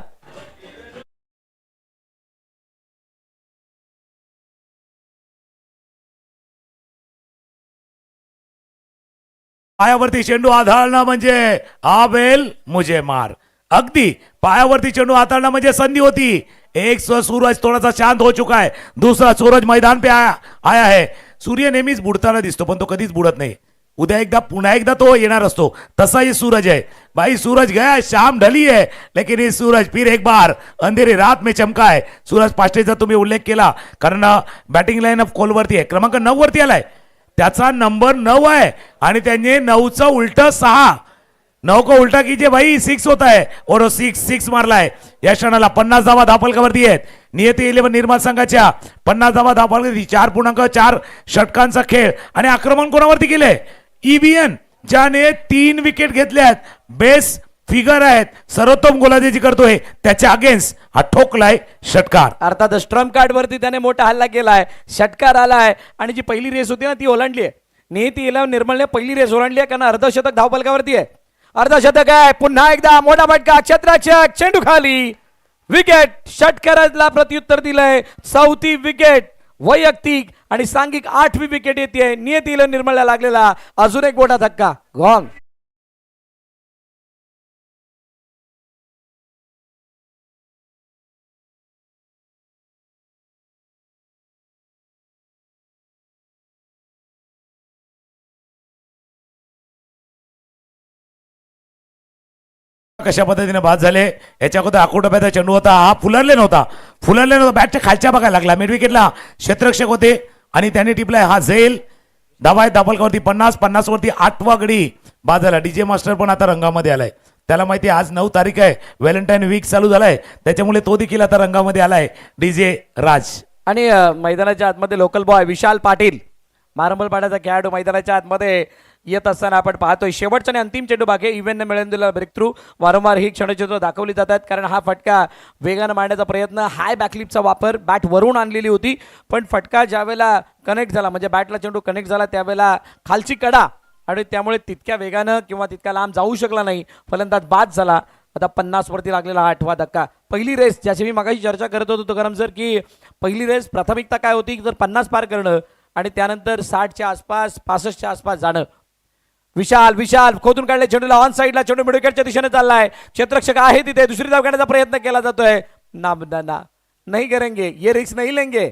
पायावरती चेंडू आधाळणं म्हणजे आबेल मुझे मार. अगदी पायावरती चेंडू आधाळणं म्हणजे संधी होती. एक सूरज थोडासा शांत हो चुका है दूसरा सूरज मैदान पे आया है. सूर्य नेहमीच बुडताना दिसतो पण तो कधीच बुडत नाही. उद्या एकदा पुन्हा एकदा तो येणार असतो तसा ही सूरज है. भाई सूरज गया शाम ढली है लेकिन ये सूरज फिर एक बार अंधेरी रात में चमका है. सूरज पाष्टेचा तुम्ही उल्लेख केला कारण बॅटिंग लाईन ऑफ कोलवरती आहे क्रमांक 9 वरती आलाय. त्याचा नंबर 9 आहे आणि त्यांनी 9चं उलट 6 9 को उलटा कीजिए भाई 6 होता है और 6 मारलाय. या क्षणाला 50 धावा धापलकावरती आहेत. नियती 11 निर्माण संघाच्या 50 धावा धापलकावरती 4.4 षटकांचा खेळ आणि आक्रमण कोणावरती केलंय EVN ज्याने 3 विकेट घेतल्यात. बेस्ट फिगर आहेत सर्वोत्तम गोलंदाजी करतोय त्याच्या अगेन्स्ट हा ठोकलाय षटकार. अर्थात स्ट्रम्प कार्ड वरती त्याने मोठा हल्ला केलाय षटकार आलाय आणि जी पहिली रेस होती ना ती ओलांडली आहे. नियती 11 निर्मळने पहिली रेस ओलांडली आहे कारण अर्धशतक धावफलकावरती आहे. अर्धशतक आहे पुन्हा एकदा मोठा फटका क्षेत्ररक्षक चेंडू खाली विकेट. षटकाराला प्रत्युत्तर दिलंय 4थी विकेट वैयक्तिक आणि सांघिक 8वी विकेट येते. नियती 11 निर्मळला लागलेला अजून एक मोठा धक्का गॉंग. कशा पद्धतीने बाद झाले याच्या अगोदर आकोटोप्याचा चेंडू होता हा फुलरले नव्हता बॅटच्या खालच्या भागाला लागला. मिड विकेटला क्षेत्ररक्षक होते आणि त्यांनी टिपलाय हा झेल. धावा आहेत धापलकावरती 50 वरती 8वा गडी बाद झाला. DJ मास्टर पण आता रंगामध्ये आलाय. त्याला माहिती आज 9 तारीख आहे व्हॅलेंटाईन वीक चालू झालाय त्याच्यामुळे तो देखील आता रंगामध्ये आलाय DJ राज. आणि मैदानाच्या आतमध्ये लोकल बॉय विशाल पाटील मारंबल पाड्याचा खेळाडू मैदानाच्या आतमध्ये येत असताना आपण पाहतोय. शेवटचा आणि अंतिम चेंडू बाकी इव्हेंटने मिळवून दिलेला ब्रेक थ्रू. वारंवार ही क्षणचित्र दाखवली जातात कारण हा फटका वेगानं मारण्याचा प्रयत्न हाय बॅकलिपचा वापर बॅट वरून आणलेली होती पण फटका ज्यावेळेला कनेक्ट झाला म्हणजे बॅटला चेंडू कनेक्ट झाला त्यावेळेला खालची कडा आणि त्यामुळे तितक्या वेगानं किंवा तितक्या लांब जाऊ शकला नाही. फलंदाज बाद झाला. आता 50 वरती लागलेला 8वा धक्का. पहिली रेस ज्याची मी मागाशी चर्चा करत होतो गरम सर की पहिली रेस प्राथमिकता काय होती तर 50 पार करणं आणि त्यानंतर 60च्या आसपास 65च्या आसपास जाणं. विशाल खोदून काढले चेंडूला ऑन साईडला चेंडू मिडविकेटच्या दिशेने चाललाय. क्षेत्ररक्षक आहे तिथे दुसरी धाव घेण्याचा प्रयत्न केला जातोय. ना नाही करेंगे ये रिस्क नाही लेंगे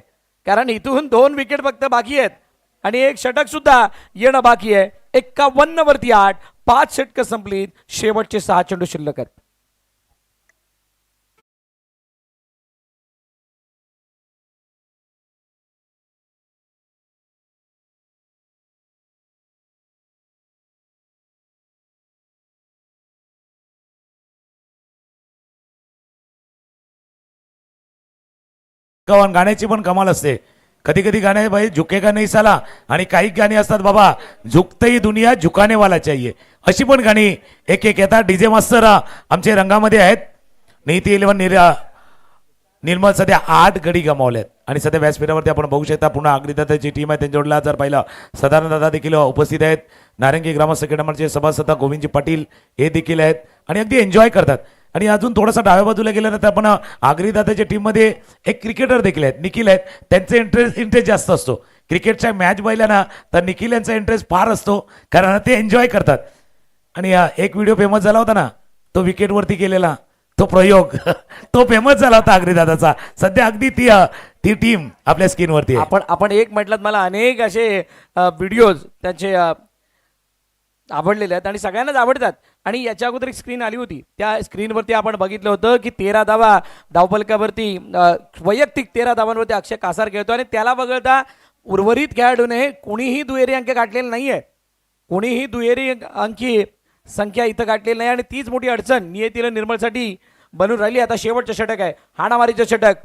कारण इथून 2 विकेट फक्त बाकी आहेत आणि एक षटक सुद्धा येणं बाकी आहे. 51 वरती 8 5 षटकं संपलीत शेवटचे 6 चेंडू शिल्लक आहेत. गाण्याची पण कमाल असते. कधी कधी गाणे भाई झुकेगा नहीं साला आणि काही गाणी असतात बाबा झुकतही दुनिया झुकाने वाला चाहिए अशी पण गाणी एक येतात. DJ मास्टर आमचे रंगामध्ये आहेत. नियती 11 निर्मळ सध्या 8 गडी गमावल्यात आणि सध्या व्यासपीठावरती आपण बघू शकता पुन्हा अग्निदाताची टीम आहे त्यांच्याकडला जर पाहिलं साधारण दादा देखील उपस्थित आहेत. नारंगी ग्रामस्थ क्रीडा मंडळाचे सभासद गोविंदजी पाटील हे देखील आहेत आणि अगदी एन्जॉय करतात. आणि अजून थोडंसं डाव्या बाजूला गेलं तर आपण आगरी दादाच्या टीममध्ये एक क्रिकेटर देखील आहेत, निखिल आहेत. त्यांचा इंटरेस्ट जास्त असतो क्रिकेटच्या मॅच पाहिल्या ना, तर निखिल यांचा इंटरेस्ट फार असतो, कारण ते एन्जॉय करतात. आणि एक व्हिडिओ फेमस झाला होता ना, तो विकेटवरती केलेला तो प्रयोग तो फेमस झाला होता आगरी दादाचा. सध्या अगदी ती टीम आपल्या स्क्रीनवरती आहे. आपण एक म्हटलं, मला अनेक असे व्हिडिओज त्यांचे आवडलेले आहेत आणि सगळ्यांनाच आवडतात. आणि याच्या अगोदर एक स्क्रीन आली होती, त्या स्क्रीनवरती आपण बघितलं होतं की 13 धावा धावफलकावरती वैयक्तिक 13 धावांवरती अक्षय कासार खेळतो आणि त्याला वगळता उर्वरित खेळाडूने कोणीही दुहेरी अंक गाठलेले नाहीये, कोणीही दुहेरी अंकी संख्या इथं गाठलेली नाही. आणि तीच मोठी अडचण नियतीला निर्मळसाठी बनून राहिली. आता शेवटचं षटक आहे, हाणामारीचं षटक.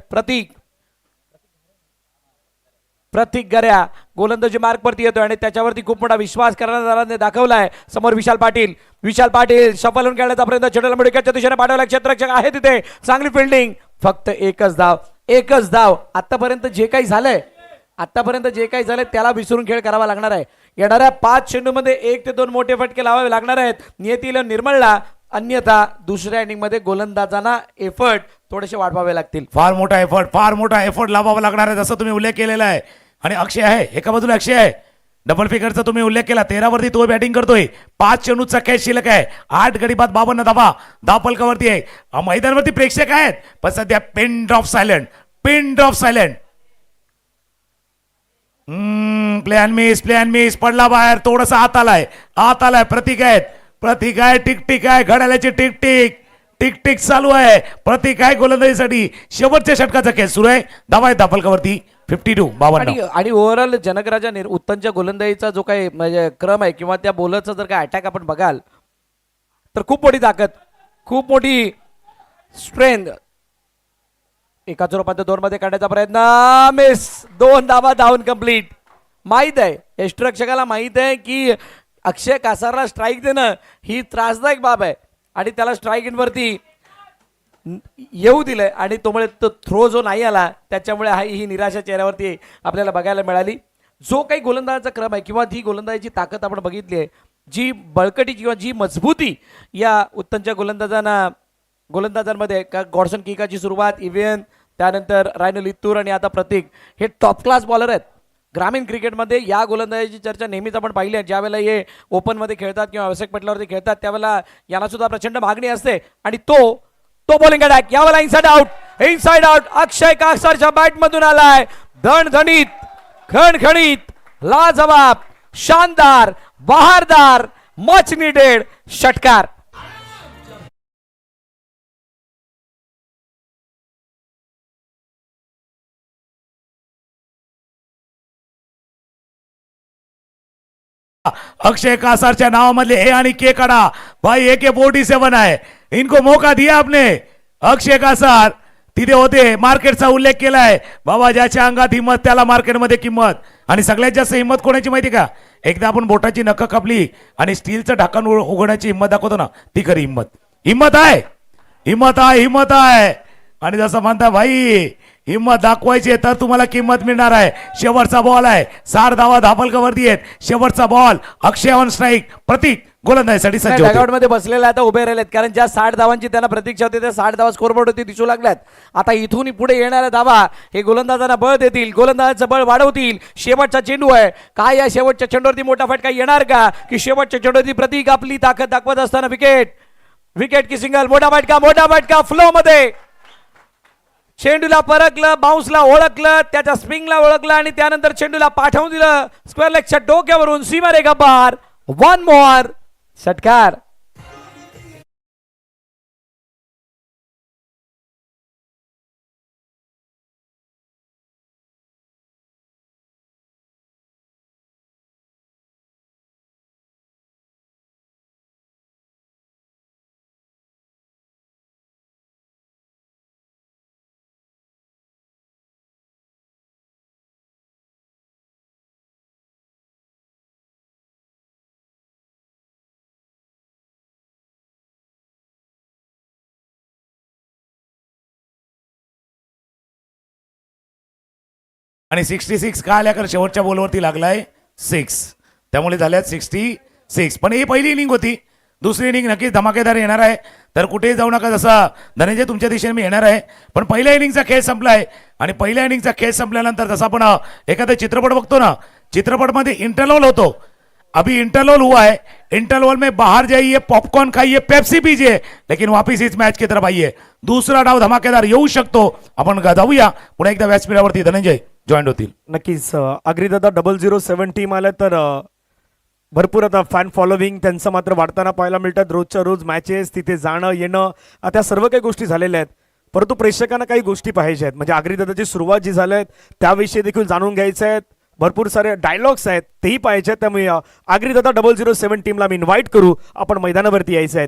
प्रतीक गऱ्या गोलंदाजी मार्कवरती येतोय आणि त्याच्यावरती खूप मोठा विश्वास करणाऱ्याने दाखवलाय. समोर विशाल पाटील सफल होऊन खेळण्याचा प्रयत्न, चेंडूला मुडक्याच्या दिशेने पाठवला, क्षेत्ररक्षक आहे तिथे, चांगली फिल्डिंग, फक्त एकच धाव. आतापर्यंत जे काही झालंय त्याला विसरून खेळ करावा लागणार आहे. येणाऱ्या 5 चेंडूमध्ये 1 ते 2 मोठे फटके लावावे लागणार आहेत नियतीला निर्मळला, अन्यथा दुसऱ्या इनिंग मध्ये गोलंदाजांना एफर्ट थोडेसे वाढवावे लागतील. फार मोठा एफर्ट लावावा लागणार आहे, जसं तुम्ही उल्लेख केलेला आहे. आणि अक्षय आहे एका बाजूला, अक्षय आहे डबल फिगरचा तुम्ही उल्लेख केला. 13 वरती तो बॅटिंग करतोय, 5 चेंडूचा कॅच शिल्लक आहे, 8 गडी बाद 52 धावा धावफलकावरती आहे. मैदानावरती प्रेक्षक आहेत, पण सध्या pin drop silent. Play and miss पडला बाहेर, थोडासा आत आलाय. प्रतीक आहे, टिक आहे, घड्याळाची टिक चालू आहे. प्रतीक आहे गोलंदाजीसाठी, शेवटच्या षटकाचा खेळ सुरू आहे. धावा आहे धावफलकावरती 52 52. आणि ओव्हरऑल जनकराजा उत्तमच्या गोलंदाजीचा जो काही म्हणजे क्रम आहे किंवा त्या बॉलरचा जर काय अटॅक आपण बघाल तर खूप मोठी ताकद, खूप मोठी स्ट्रेंथ. एकाच रूपात 2 मध्ये काढण्याचा प्रयत्न, मिस. 2 धावा धावून कंप्लीट. माहित आहे यष्टीरक्षकाला, माहित आहे की अक्षय कासारला स्ट्राईक देणं ही त्रासदायक बाब आहे आणि त्याला स्ट्राईक इनवरती येऊ दिलंय आणि तो थ्रो जो नाही आला त्याच्यामुळे ही निराशा चेहऱ्यावरती आपल्याला बघायला मिळाली. जो काही गोलंदाजाचा क्रम आहे किंवा जी गोलंदाजीची ताकद आपण बघितली आहे, जी बळकटी किंवा जी मजबूती या उत्तमच्या गोलंदाजांमध्ये गॉडसन किकाची सुरुवात, इव्हेन त्यानंतर रायनो लित्तूर आणि आता प्रतीक, हे टॉप क्लास बॉलर आहेत. ग्रामीण क्रिकेटमध्ये या गोलंदाजीची चर्चा नेहमीच आपण पाहिली आहे. ज्यावेळेला हे ओपनमध्ये खेळतात किंवा व्यावसायिक पटलावरती खेळतात त्यावेळेला यांना सुद्धा प्रचंड मागणी असते. आणि तो बॉलिंग अटॅक यावेळेला इनसाइड आउट अक्षय कासारच्या बॅटमधून आलाय. खणखणीत लाजवाब, शानदार, बहारदार, मच निडेड षटकार. अक्षय कासारच्या नावामधले ए आणि के काढा भाई. AK-47 आहे, इनको मौका दिया आपने. अक्षय कासार तिथे होते, मार्केटचा उल्लेख केलाय बाबा. ज्याच्या अंगात हिंमत त्याला मार्केटमध्ये किंमत. आणि सगळ्यात जास्त हिंमत कोणाची माहिती का? एकदा आपण बोटाची नखं कापली आणि स्टीलचं ढक्कन उघडण्याची हिंमत दाखवतो ना, ती खरी हिंमत आहे. आणि जसं म्हणता भाई, हिंमत दाखवायची तर तुम्हाला किंमत मिळणार आहे. शेवटचा बॉल आहे, 60 धावा धावफलकावरती आहेत. शेवटचा बॉल, अक्षय ऑन स्ट्राईक. प्रतीक गोलंदाजीसाठी सज्ज डगआउट मध्ये बसलेले आता उभे राहिलेत, कारण ज्या 60 धावांची त्यांना प्रतीक्षा होती त्या 60 धावा स्कोरबोर्ड होती दिसू लागल्यात. आता इथून पुढे येणाऱ्या धावा हे गोलंदाजांना बळ देतील, गोलंदाजाचं बळ वाढवतील. शेवटचा चेंडू आहे, काय या शेवटच्या चेंडूवरती मोठा फटका येणार का? की शेवटच्या चेंडूवरती प्रतीक आपली ताकद दाखवत असताना विकेट की सिंगल, मोठा फटका फ्लो मध्ये. चेंडूला परकलं, बाउन्सला ओळखलं, त्याच्या स्पिंगला ओळखलं आणि त्यानंतर चेंडूला पाठवून दिलं स्क्वेअर लेगच्या डोक्यावरून सीमारेखा पार. 1 मोर षटकार. आणि 66 का आल्या, कारण शेवटच्या बॉलवरती लागलाय 6, त्यामुळे झाल्यात 66. पण ही पहिली इनिंग होती. दुसरी इनिंग नक्कीच धमाकेदार येणार आहे. तर कुठेही जाऊ नका, जसा धनंजय तुमच्या दिशेने मी येणार आहे. पण पहिल्या इनिंगचा खेळ संपलाय आणि पहिल्या इनिंगचा खेळ संपल्यानंतर जसा आपण एखादा चित्रपट बघतो ना, चित्रपटमध्ये इंटरव्हल होतो. अभी इंटरवल हुआ है, इंटरवल में बाहर जाइए, पॉपकॉर्न खाइए, पेप्सी पीजिए, लेकिन वापिस इस मॅच की तरफ आइए. दुसरा डाव धमाकेदार येऊ शकतो. आपण जाऊया पुन्हा एकदा व्यासपीठावरती धनंजय जॉईन होतील. नक्कीच आग्रीदादा 007 टीम आल्या तर भरपूर आता फॅन फॉलोविंग त्यांचं मात्र वाढताना पाहायला मिळतात. रोजच्या रोज मॅचेस तिथे जाणं येणं आता सर्व काही गोष्टी झालेल्या आहेत. परंतु प्रेक्षकांना काही गोष्टी पाहिजे आहेत. म्हणजे आग्रीदादाची सुरुवात जी झाली आहे त्याविषयी देखील जाणून घ्यायचं आहे. भरपूर सारे डायलॉग्स आहेत तेही पाहिजे आहेत. त्यामुळे आग्रीदादा 007 टीमला मी इन्व्हाइट करू, आपण मैदानावरती यायचं आहे.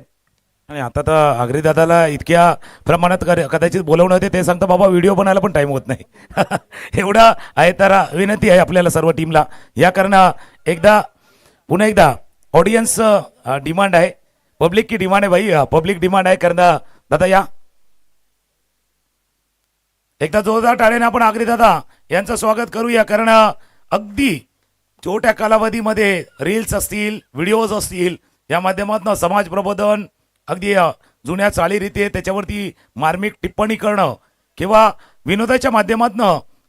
आणि आता तर आग्रीदादाला इतक्या प्रमाणात कदाचित बोलवणं होते, ते सांगतं बाबा व्हिडिओ बनायला पण टाइम होत नाही. एवढा आहे. तर विनंती आहे आपल्याला सर्व टीमला या कारण पुन्हा एकदा ऑडियन्स डिमांड आहे, पब्लिक की डिमांड आहे भाई, पब्लिक डिमांड आहे. कारण दादा या एकदा जोरदार टाळ्याने आपण आग्रीदादा यांचं स्वागत करूया. कारण अगदी छोट्या कालावधीमध्ये रील्स असतील, व्हिडिओज असतील, या माध्यमातून समाज प्रबोधन, अगदी जुन्या चालीरीती त्याच्यावरती मार्मिक टिप्पणी करणं किंवा विनोदाच्या माध्यमातून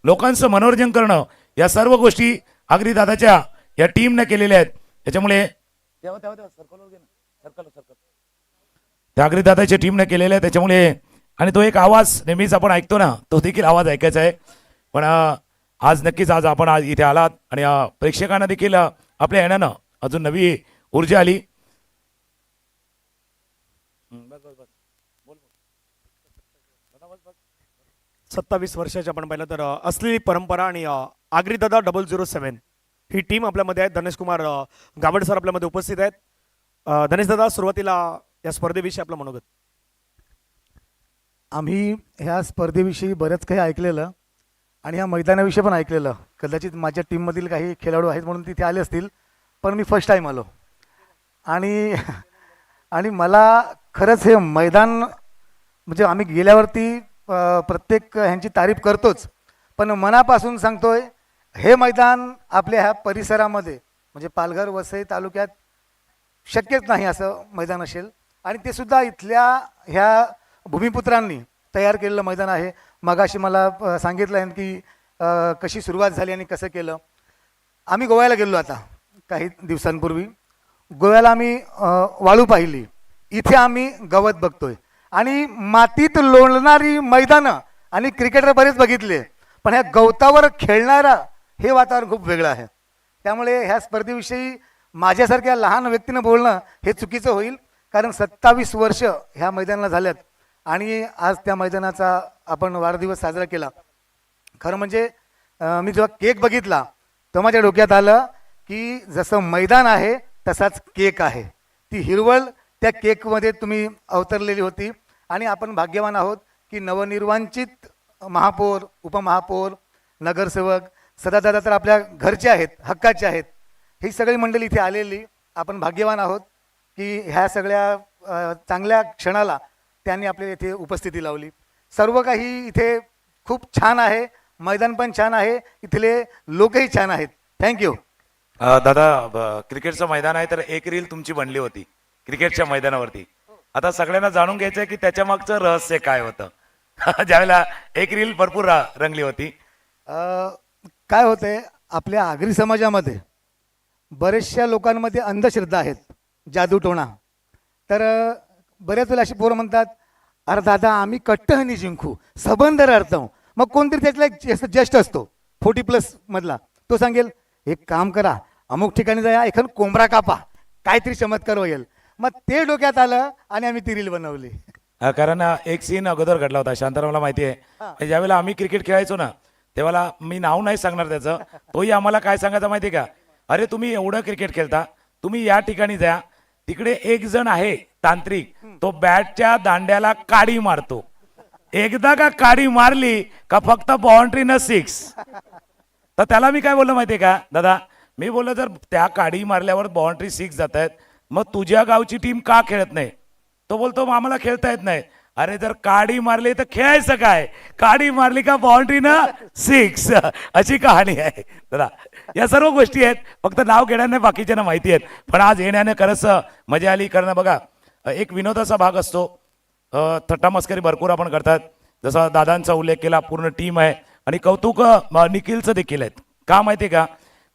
लोकांचं मनोरंजन करणं, या सर्व गोष्टी आग्रीदादाच्या या टीमने केलेल्या आहेत. त्याच्यामुळे त्या आग्रीदादाच्या टीमने केलेल्या आहेत. त्याच्यामुळे आणि तो एक आवाज नेहमीच आपण ऐकतो ना, तो देखील आवाज ऐकायचा आहे. पण आज नक्कीच आज आपण आज इथे आलात आणि प्रेक्षकांना देखील आपल्या येण्यानं अजून नवी ऊर्जा आली. 27 वर्षाची आपण पाहिलं तर असलेली परंपरा आणि आग्रीदादा 007 ही टीम आपल्यामध्ये आहे. धनेश कुमार गावड सर आपल्यामध्ये उपस्थित आहेत. धनेश दादा, सुरुवातीला या स्पर्धेविषयी आपलं मनोगत. आम्ही ह्या स्पर्धेविषयी बरंच काही ऐकलेलं आणि ह्या मैदानाविषयी पण ऐकलेलं. कदाचित माझ्या टीममधील काही खेळाडू आहेत म्हणून तिथे आले असतील, पण मी फर्स्ट टाईम आलो. आणि मला खरंच हे मैदान म्हणजे आम्ही गेल्यावरती प्रत्येक ह्यांची तारीफ करतोच, पण मनापासून सांगतोय हे मैदान आपल्या ह्या परिसरामध्ये म्हणजे पालघर वसई तालुक्यात शक्यच नाही असं मैदान असेल. आणि ते सुद्धा इथल्या ह्या भूमिपुत्रांनी तयार केलेलं मैदान आहे. मगाशी मला सांगितलं आहे की कशी सुरुवात झाली आणि कसं केलं. आम्ही गोव्याला गेलो आता काही दिवसांपूर्वी. गोव्याला आम्ही वाळू पाहिली, इथे आम्ही गवत बघतोय आणि मातीत लोळणारी मैदानं आणि क्रिकेटर बरेच बघितले, पण ह्या गवतावर खेळणारा हे वातावरण खूप वेगळं आहे. त्यामुळे ह्या स्पर्धेविषयी माझ्यासारख्या लहान व्यक्तीनं बोलणं हे चुकीचं होईल, कारण 27 वर्ष ह्या मैदानाला झाल्यात आणि आज त्या मैदानाचा आपण वाढदिवस साजरा केला. खरं म्हणजे मी जेव्हा केक बघितला तेव्हा माझ्या डोक्यात आलं की जसं मैदान आहे तसाच केक आहे. ती हिरवळ त्या केकमध्ये तुम्ही अवतरलेली होती. आणि आपण भाग्यवान आहोत की नवनिर्वांचित महापौर, उपमहापौर, नगरसेवक, सदादादा तर आपल्या घरचे आहेत, हक्काचे आहेत. ही सगळी मंडळी इथे आलेली. आपण भाग्यवान आहोत की ह्या सगळ्या चांगल्या क्षणाला त्यांनी आपल्या इथे उपस्थिती लावली. सर्व काही इथे खूप छान आहे, मैदान पण छान आहे, इथले लोकही छान आहेत. थँक्यू. दादा, क्रिकेटचं मैदान आहे तर एक रील तुमची बनली होती क्रिकेटच्या मैदानावरती. आता सगळ्यांना जाणून घ्यायचं आहे की त्याच्या मागचं रहस्य काय होतं. ज्यावेळेला एक रील भरपूर रंगली होती. काय होतंय आपल्या आगरी समाजामध्ये बरेचशा लोकांमध्ये अंधश्रद्धा आहेत, जादूटोणा. तर बऱ्याच वेळेला अशी पोरं म्हणतात, अरे दादा आम्ही कट्टहनी जिंकू, सबंध अर्थम. मग कोणतरी त्यातला एक जस्ट असतो 40+ मधला, तो सांगेल एक काम करा, अमुक ठिकाणी जाया, एखाद कोंबडा कापा, काहीतरी चमत्कार होईल. मग ते डोक्यात आलं आणि आम्ही ती रील बनवली. कारण एक सीन अगोदर घडला होता, शांतारामला माहिती आहे. ज्यावेळेला आम्ही क्रिकेट खेळायचो ना, तेव्हा मी नाव नाही सांगणार त्याचं, तोही आम्हाला काय सांगायचं माहिती आहे का, अरे तुम्ही एवढं क्रिकेट खेळता, तुम्ही या ठिकाणी जा, तिकडे एक जण आहे तांत्रिक, तो बॅटच्या दांड्याला काडी मारतो. एकदा का काडी मारली का फक्त बाउंड्री न 6. तर त्याला मी काय बोललो माहितीये का दादा, मी बोललो जर त्या काडी मारल्यावर बाउंड्री 6 जात आहेत, मग तुझ्या गावची टीम का खेळत नाही. तो बोलतो मग आम्हाला खेळता येत नाही. अरे जर काडी मारली तर खेळायचं काय, काडी मारली का बाउंड्री न 6, अशी कहाणी आहे दादा. या सर्व गोष्टी आहेत, फक्त नाव घेण्याने बाकीच्यांना माहिती आहेत. पण आज येण्याने खरंच मजा आली. कारण बघा, एक विनोदाचा भाग असतो, थट्टा मस्करी भरपूर आपण करतात. जसा दादांचा उल्लेख केला, पूर्ण टीम आहे आणि कौतुक निखिलचं देखील आहेत. का माहिती आहे का?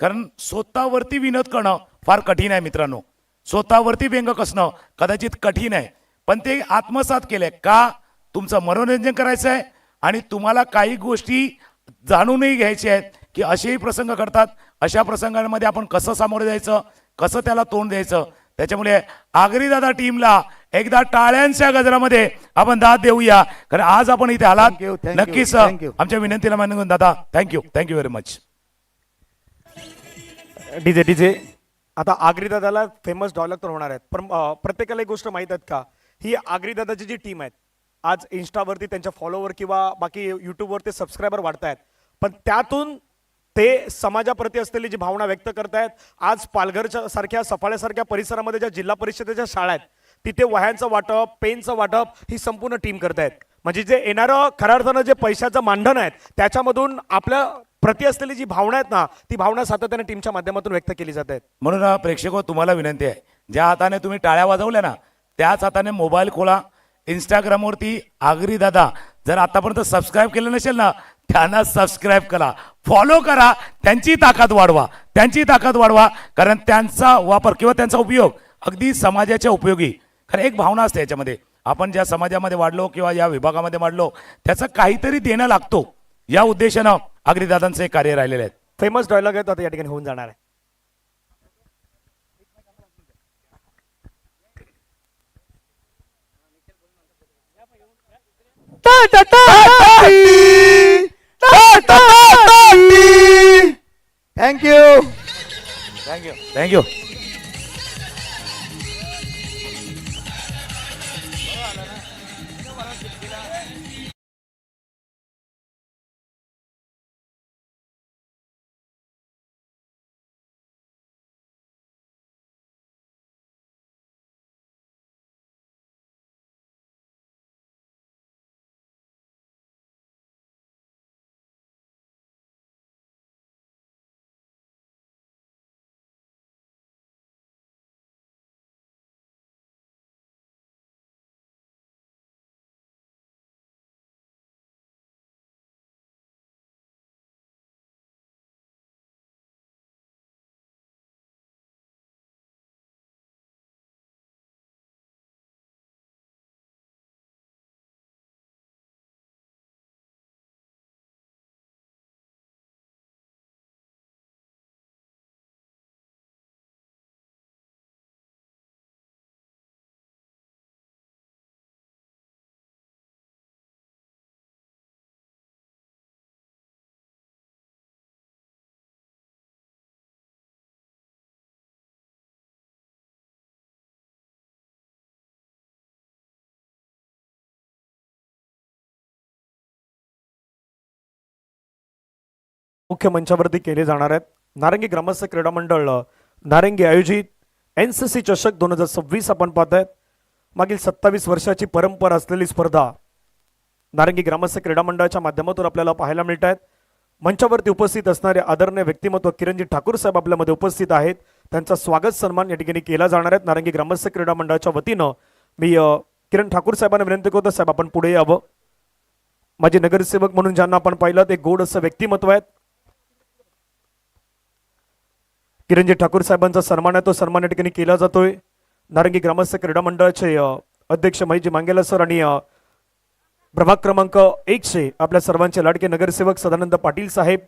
कारण स्वतःवरती विनोद करणं फार कठीण आहे मित्रांनो. स्वतःवरती व्यंग कसणं कदाचित कठीण आहे, पण ते आत्मसात केलंय का? तुमचं मनोरंजन करायचं आहे आणि तुम्हाला काही गोष्टी जाणूनही घ्यायचे आहेत की असेही प्रसंग घडतात, अशा प्रसंगांमध्ये आपण कसं सामोरे जायचं, कसं त्याला तोंड द्यायचं. त्याच्यामुळे आगरी दादा टीमला एकदा टाळ्यांच्या गजरामध्ये आपण दाद देऊया. कारण आज आपण इथे आलात, Thank you, thank you, नक्कीच thank you. आमच्या विनंतीला मान्य करून दादा थँक्यू व्हेरी मच. डीजे आता आगरी दादाला फेमस डायलॉग तर होणार आहेत, पण प्रत्येकाला एक गोष्ट माहित आहेत का? ही आगरी दादाची जी टीम आहे, आज इन्स्टावरती त्यांच्या फॉलोवर किंवा बाकी युट्यूबवर ते सबस्क्रायबर वाढतायत, पण त्यातून ते समाजाप्रती असलेली जी भावना व्यक्त करतायत. आज पालघरच्या सारख्या सफाळ्यासारख्या परिसरामध्ये ज्या जिल्हा परिषदेच्या शाळा आहेत, तिथे वह्यांचं वाटप, पेनचं वाटप ही संपूर्ण टीम करतायत. म्हणजे जे येणारं खऱ्या अर्थानं जे पैशाचं मांडण आहे, त्याच्यामधून आपल्या प्रति असलेली जी भावना आहेत ना, ती भावना सातत्याने टीमच्या माध्यमातून व्यक्त केली जात आहेत. म्हणून प्रेक्षक तुम्हाला विनंती आहे, ज्या हाताने तुम्ही टाळ्या वाजवल्या ना, त्याच हाताने मोबाईल खोला. इंस्टाग्रामवरती आगरी दादा जर आतापर्यंत सबस्क्राईब केलं नसेल ना, त्यांना सबस्क्राईब करा, फॉलो करा, त्यांची ताकद वाढवा. कारण त्यांचा वापर किंवा त्यांचा उपयोग अगदी समाजाच्या उपयोगी. कारण एक भावना असते याच्यामध्ये, आपण ज्या समाजामध्ये वाढलो किंवा या विभागामध्ये वाढलो, त्याचं काहीतरी देणं लागतो. या उद्देशानं आगरी दादांचं एक कार्य राहिलेलं आहे. फेमस डायलॉग आहेत, आता या ठिकाणी होऊन जाणार आहे. थँक्यू. थँक्यू. मुख्य मंचावरती केले जाणार आहेत. नारंगी ग्रामस्थ क्रीडा मंडळ नारंगी आयोजित NCC चषक 2026 आपण पाहतायत. मागील 27 वर्षाची परंपरा असलेली स्पर्धा नारंगी ग्रामस्थ क्रीडा मंडळाच्या माध्यमातून आपल्याला पाहायला मिळत आहेत. मंचावरती उपस्थित असणारे आदरणीय व्यक्तिमत्व किरणजी ठाकूर साहेब आपल्यामध्ये उपस्थित आहेत. त्यांचा स्वागत सन्मान या ठिकाणी केला जाणार आहे. नारंगी ग्रामस्थ क्रीडा मंडळाच्या वतीनं मी किरण ठाकूर साहेबांना विनंती करतो, साहेब आपण पुढे यावं. माझे नगरसेवक म्हणून ज्यांना आपण पाहिलं ते गोड असं व्यक्तिमत्व आहेत. किरणजी ठाकूर साहेबांचा सन्मान आहे, तो सन्मान या ठिकाणी केला जातोय. नारंगी ग्रामस्थ क्रीडा मंडळाचे अध्यक्ष महेशजी मांगेला सर आणि प्रभाग क्रमांक 100 आपल्या सर्वांचे लाडके नगरसेवक सदानंद पाटील साहेब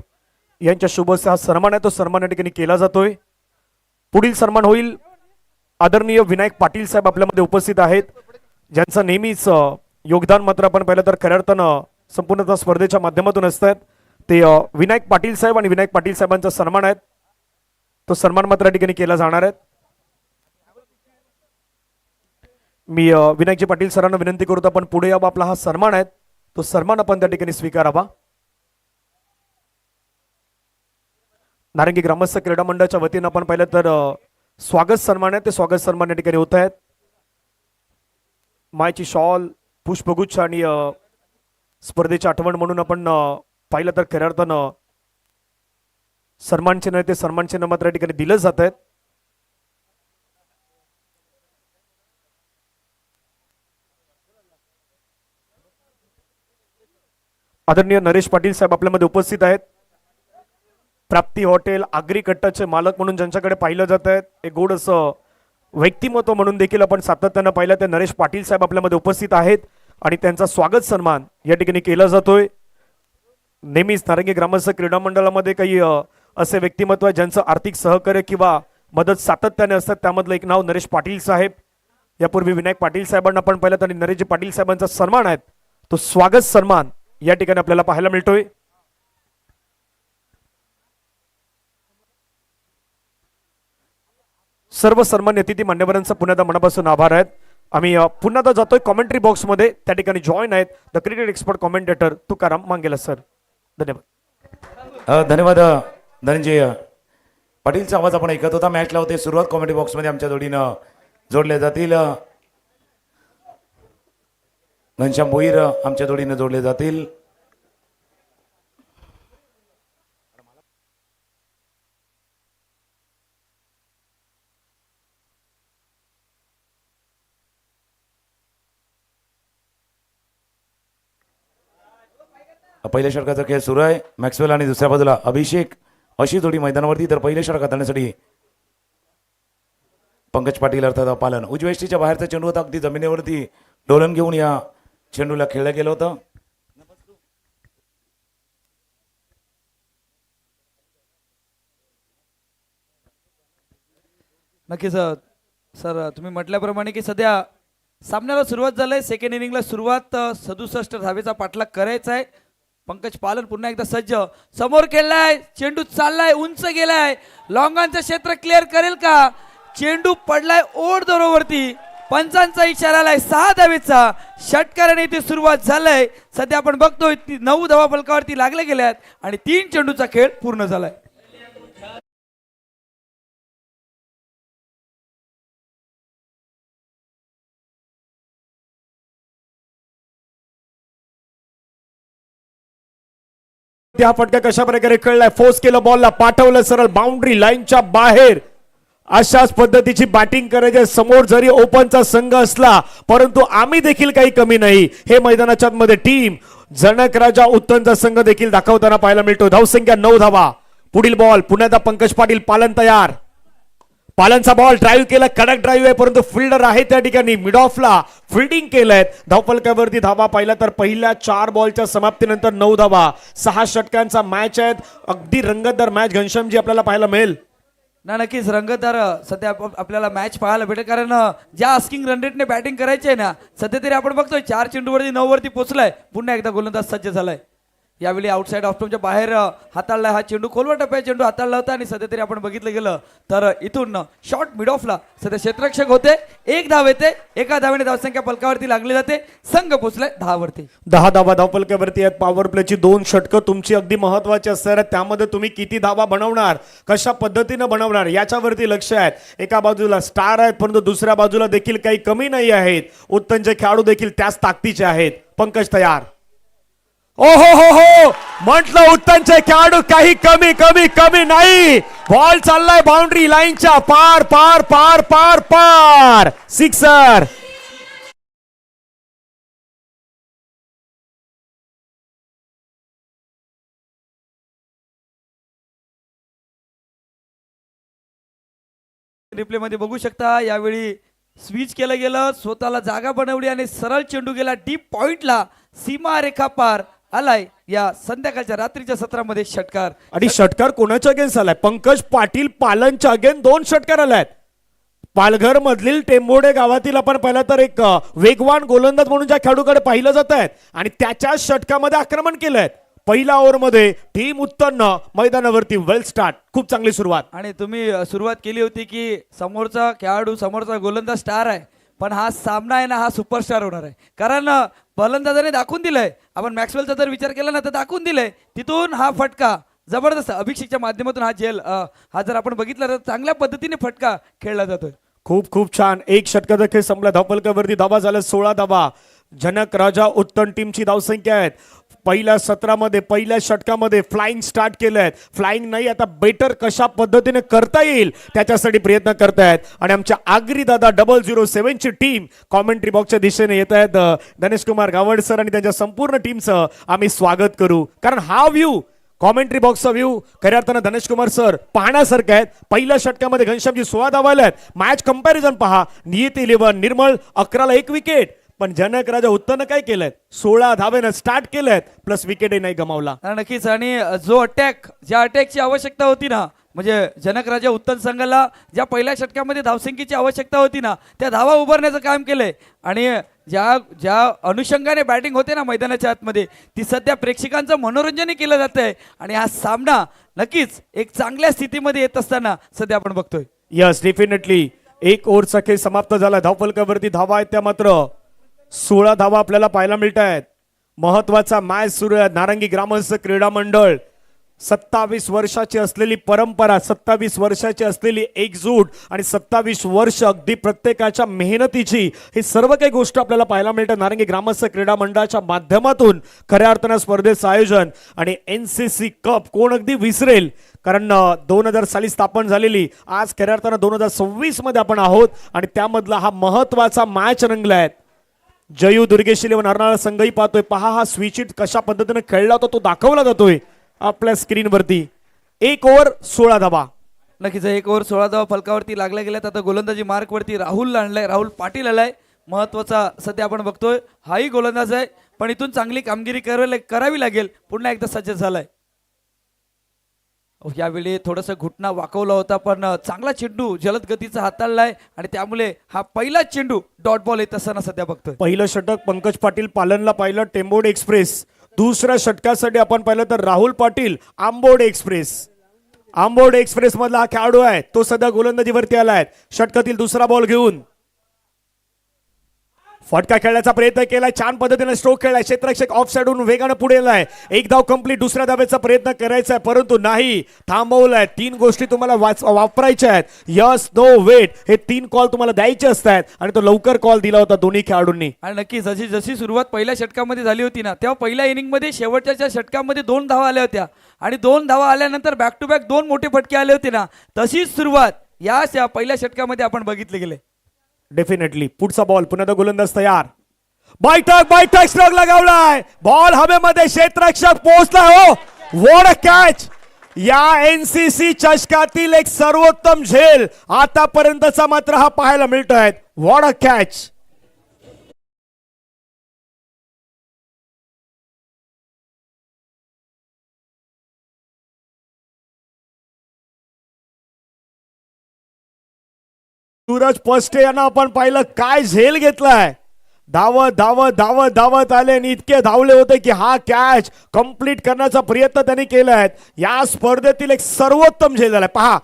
यांच्या शुभ हस्ते हा सन्मान आहे, तो सन्मान या ठिकाणी केला जातोय. पुढील सन्मान होईल आदरणीय विनायक पाटील साहेब आपल्यामध्ये उपस्थित आहेत, ज्यांचं नेहमीच योगदान मात्र आपण पाहिलं तर खऱ्या अर्थानं संपूर्ण स्पर्धेच्या माध्यमातून असतात. ते विनायक पाटील साहेब आणि विनायक पाटील साहेबांचा सन्मान आहे, तो सन्मान मात्र या ठिकाणी केला जाणार आहे. मी विनायकजी पाटील सरांना विनंती करतो आपण पुढे यावं. आपला हा सन्मान आहे, तो सन्मान आपण त्या ठिकाणी स्वीकारावा. नारंगी ग्रामस्थ क्रीडा मंडळाच्या वतीनं आपण पाहिलं तर स्वागत सन्मान आहे, ते स्वागत सन्मान या ठिकाणी होत आहेत. मायची शॉल, पुष्पगुच्छ आणि स्पर्धेची आठवण म्हणून आपण पाहिलं तर खऱ्या अर्थानं सन्मान चिन्ह आहे ते सन्मान चिन्ह मात्र या ठिकाणी दिलं जात आहेत. आदरणीय नरेश पाटील साहेब आपल्यामध्ये उपस्थित आहेत. प्राप्ती हॉटेल आगरी कट्टाचे मालक म्हणून ज्यांच्याकडे पाहिलं जात आहे, एक गोड असं व्यक्तिमत्व म्हणून देखील आपण सातत्यानं पाहिलं ते नरेश पाटील साहेब आपल्यामध्ये उपस्थित आहेत आणि त्यांचा स्वागत सन्मान या ठिकाणी केला जातोय. नेहमीच नारंगी ग्रामस्थ क्रीडा मंडळामध्ये काही असे व्यक्तिमत्व आहे ज्यांचं आर्थिक सहकार्य किंवा मदत सातत्याने असतात. त्यामधलं एक नाव नरेश पाटील साहेब. यापूर्वी विनायक पाटील साहेबांना आपण पाहिलं आणि नरेशजी पाटील साहेबांचा सन्मान आहे तो स्वागत सन्मान या ठिकाणी आपल्याला पाहायला मिळतोय. सर्व सन्मान्य अतिथी मान्यवरांचा पुन्हा एकदा मनापासून आभार आहेत. आम्ही पुन्हा एकदा जातोय कॉमेंट्री बॉक्स मध्ये. त्या ठिकाणी जॉईन आहेत the cricket expert commentator Tukaram Mangela sir. धन्यवाद. धन्यवाद धनंजय पाटीलचा आवाज आपण ऐकत होता. मॅचला होते सुरुवात. कॉमेडी बॉक्समध्ये आमच्या जोडीनं जोडले जातील घनश्याम भोईर आमच्या जोडीनं जोडले जातील. पहिल्या षटकाचा खेळ सुरू आहे. मॅक्सवेल आणि दुसऱ्या बाजूला अभिषेक अशी जोडी मैदानावरती. तर पहिल्या षटकात आणण्यासाठी पंकज पाटील अर्थात पालन. उजवेष्टीच्या बाहेरचा चेंडू होता. अगदी जमिनीवरती डोलन घेऊन या चेंडूला खेळलं गेलं होतं. नक्कीच सर तुम्ही म्हटल्याप्रमाणे की सध्या सामन्याला सुरुवात झालंय. सेकंड इनिंगला सुरुवात 67 धावेचा पाठलाग करायचा आहे. पंकज पालन पुन्हा एकदा सज्ज. समोर खेळलाय चेंडू चाललाय उंच गेलाय. लॉंगांचं क्षेत्र क्लिअर करेल का? चेंडू पडलाय ओढ दोरोवरती. पंचांचा इशारा आलाय 6 धावेचा. षटकाराने इथे सुरुवात झालाय. सध्या आपण बघतोय 9 धावा फलकावरती लागले गेल्यात आणि 3 चेंडूचा खेळ पूर्ण झालाय. त्या फटका कशा प्रकारे खेळलाय. फोर्स केलं बॉलला पाठवलं सरळ बाउंड्री लाईनच्या बाहेर. अशाच पद्धतीची बॅटिंग करायची. समोर जरी ओपनचा संघ असला परंतु आम्ही देखील काही कमी नाही. हे मैदानाच्या मध्ये टीम जनक राजा उत्तनचा संघ देखील दाखवताना पाहायला मिळतो. धावसंख्या 9 धावा. पुढील बॉल पुन्हा एकदा पंकज पाटील. पालन तयार. पालनचा बॉल ड्राईव्ह केला. कडक ड्राईव्ह आहे परंतु फिल्डर आहे त्या ठिकाणी मिड ऑफला फिल्डिंग केलंय. धावफलकावरती धावा पाहिला तर पहिल्या 4 बॉलच्या समाप्तीनंतर 9 धावा. 6 षटकांचा मॅच आहेत. अगदी रंगतदार मॅच घनश्यामजी आपल्याला पाहायला मिळेल. नक्कीच रंगतदार सध्या आपल्याला मॅच पाहायला भेटेल. कारण ज्या आस्किंग रन रेटने बॅटिंग करायची आहे ना सध्या तरी आपण बघतोय 4 चेंडूवरती 9 वरती पोहोचलाय. पुन्हा एकदा गोलंदाज सज्ज झालाय. यावेळी आउटसाइड ऑफस्टॉपच्या बाहेर हाताळला हा चेंडू. खोलवर टप्प्या चेंडू हाताळला होता आणि सध्या तरी आपण बघितलं गेलं तर इथून शॉर्ट मिड ऑफला सध्या क्षेत्ररक्षक होते. 1 धाव येते. एका धावेने धावसंख्या फलकावरती लागली जाते. संघ पोहोचलाय 10 वरती. 10 धावा धावफलकावरती आहेत. पॉवर प्लेची 2 षटकं तुमची अगदी महत्वाची असणार आहेत. त्यामध्ये तुम्ही किती धावा बनवणार कशा पद्धतीने बनवणार याच्यावरती लक्ष आहे. एका बाजूला स्टार आहेत परंतु दुसऱ्या बाजूला देखील काही कमी नाही आहेत. उत्तमचे खेळाडू देखील त्याच ताकदीचे आहेत. पंकज तयार. ओ हो म्हटलं उत्तमचे खेळाडू काही कमी कमी कमी नाही. बॉल चाललाय बाउंड्री लाईनच्या पार पार पार पार पार. सिक्सर. रिप्ले मध्ये बघू शकता यावेळी स्विच केलं गेलं. स्वतःला जागा बनवली आणि सरळ चेंडू गेला डीप पॉइंटला. सीमा रेखा पार आलाय या संध्याकाळच्या रात्रीच्या सत्रामध्ये षटकार. आणि षटकार कोणाच्या अगेन्स्ट आलाय? पंकज पाटील पालनच्या अगेन्स्ट 2 षटकार आलायत. पालघर मधील टेंबोडे गावातील आपण पाहिलं तर एक वेगवान गोलंदाज म्हणून ज्या खेळाडूकडे पाहिलं जात आहे आणि त्याच्या षटकामध्ये आक्रमण केलंय. पहिल्या ओव्हरमध्ये टीम उत्तन्न मैदानावरती वेल स्टार्ट. खूप चांगली सुरुवात. आणि तुम्ही सुरुवात केली होती की समोरचा खेळाडू समोरचा गोलंदाज स्टार आहे पण हा सामना आहे ना हा सुपरस्टार होणार आहे. कारण फलंदाजाने दाखवून दिलंय. आपण मॅक्सवेलचा जर विचार केला ना तर दाखवून दिलंय. तिथून हा फटका जबरदस्त अभिषेकच्या माध्यमातून हा जर आपण बघितला तर चांगल्या पद्धतीने फटका खेळला जातोय. खूप खूप छान. 1 षटकाचा खेळ संपला. धावफलकावरती धावा झाल्या 16 धावा. जनक राजा उत्तम टीमची धावसंख्या आहेत. पहिल्या सत्रामध्ये पहिल्या षटकामध्ये फ्लाइंग स्टार्ट केलंय. फ्लाइंग नाही, आता बेटर कशा पद्धतीने करता येईल त्याच्यासाठी प्रयत्न करतायत. आणि आमच्या आगरी दादा 007 ची टीम कॉमेंट्री बॉक्सच्या दिशेने येत आहेत. गणेश कुमार गावड सर आणि त्यांच्या संपूर्ण टीमचं आम्ही स्वागत करू, कारण हा व्ह्यू कॉमेंट्री बॉक्सचा व्ह्यू खऱ्या अर्थानं धनेश कुमार सर पाहण्यासारखं आहेत. पहिल्या षटकामध्ये घनश्यामजी 16 धावा आल्यात. मॅच कंपॅरिझन पहा. नियती 11 निर्मळ 11ला 1 विकेट, पण जनक राजा उत्तरनं काय केलंय, 16 धावेनं स्टार्ट केलंय, प्लस विकेटही नाही गमावला. नक्कीच. आणि जो अटॅक, ज्या अटॅकची आवश्यकता होती ना, म्हणजे जनक राजा उत्तम संघाला ज्या पहिल्या षटकामध्ये धावसंख्येची आवश्यकता होती ना, त्या धावा उभारण्याचं काम केलंय. आणि ज्या ज्या अनुषंगाने बॅटिंग होते ना मैदानाच्या आतमध्ये, ती सध्या प्रेक्षकांचं मनोरंजनही केलं जात आहे. आणि हा सामना नक्कीच एक चांगल्या स्थितीमध्ये येत असताना सध्या आपण बघतोय. Yes, definitely. एक ओव्हरचा खेळ समाप्त झाला. धावफलकावरती धावा आहेत त्या मात्र 16 धावा आपल्याला पाहायला मिळत आहेत. महत्वाचा मॅच सुरू आहे. नारंगी ग्रामस्थ क्रीडा मंडळ 27 वर्षाची असलेली परंपरा, 27 वर्षाची असलेली एकजूट आणि 27 वर्ष अगदी प्रत्येकाच्या मेहनतीची, हे सर्व काही गोष्ट आपल्याला पाहायला मिळतात नारंगी ग्रामस्थ क्रीडा मंडळाच्या माध्यमातून. खऱ्या अर्थानं स्पर्धेचं आयोजन आणि NCC कप कोण अगदी विसरेल, कारण 2000 साली स्थापन झालेली, आज खऱ्या अर्थानं 2026 मध्ये आपण आहोत आणि त्यामधला हा महत्वाचा मॅच रंगलाय. जयू दुर्गेश इलेव्हन अर्नाळा संघही पाहतोय. पहा हा स्विच हिट कशा पद्धतीने खेळला होता तो दाखवला जातोय आपल्या स्क्रीनवरती. 1 ओव्हर 16 धावा. नक्कीच. 1 ओव्हर 16 धावा फलकावरती लागल्या गेल्यात. आता गोलंदाजी मार्कवरती राहुल आणलाय, राहुल पाटील आलाय. महत्वाचा सध्या आपण बघतोय हाही गोलंदाज आहे, पण इथून चांगली कामगिरी करावी लागेल. पुन्हा एकदा सज्ज झालाय. यावेळी थोडंसं घुटना वाकवला होता, पण चांगला चेंडू जलद गतीचा हाताळलाय आणि त्यामुळे हा पहिला चेंडू डॉट बॉल येत असताना सध्या बघतोय. पहिलं षटक पंकज पाटील पालनला पाहिलं, टेंबोड एक्सप्रेस. दुसऱ्या षटकासाठी आपण पाहिलं तर राहुल पाटील आंबोड एक्सप्रेस. आंबोड एक्सप्रेस मधला हा खेळाडू आहे, तो सध्या गोलंदाजीवरती आलाय षटकातील दुसरा बॉल घेऊन. फटका खेळण्याचा प्रयत्न केलाय, छान पद्धतीने स्ट्रोक खेळलाय. क्षेत्ररक्षक ऑफ साइडून वेगानं पुढे येलाय. एक धाव कंप्लीट. दुसऱ्या धावेचा प्रयत्न करायचा आहे, परंतु नाही, थांबवलाय. 3 गोष्टी तुम्हाला वापरायच्या आहेत. यस, नो, वेट, हे 3 कॉल तुम्हाला द्यायचे असतात आणि तो लवकर कॉल दिला होता दोन्ही खेळाडूंनी. आणि नक्की जशी जशी सुरुवात पहिल्या षटकामध्ये झाली होती ना, तेव्हा पहिल्या इनिंगमध्ये शेवटच्या षटकामध्ये 2 धावा आल्या होत्या आणि 2 धावा आल्यानंतर बॅक टू बॅक 2 मोठे फटके आले होते ना, तशीच सुरुवात या पहिल्या षटकामध्ये आपण बघितले गेले. डेफिनेटली. पुढचा बॉल, पुन्हा गोलंदाज तयार. बैठक स्ट्रोक लगावलाय. बॉल हवेमध्ये, क्षेत्ररक्षक पोहोचलाय. हो, व्हॉट अ कॅच. या NCC चषकातील एक सर्वोत्तम झेल आतापर्यंतचा मात्र हा पाहायला मिळतोय. What a catch. Suraj Paste यांना आपण पाहिलं काय झेल घेतलाय. धावत आले आणि इतके धावले होते की हा कॅच कंप्लीट करण्याचा प्रयत्न त्यांनी केलाय. या स्पर्धेतील एक सर्वोत्तम झेल झालाय. पहा,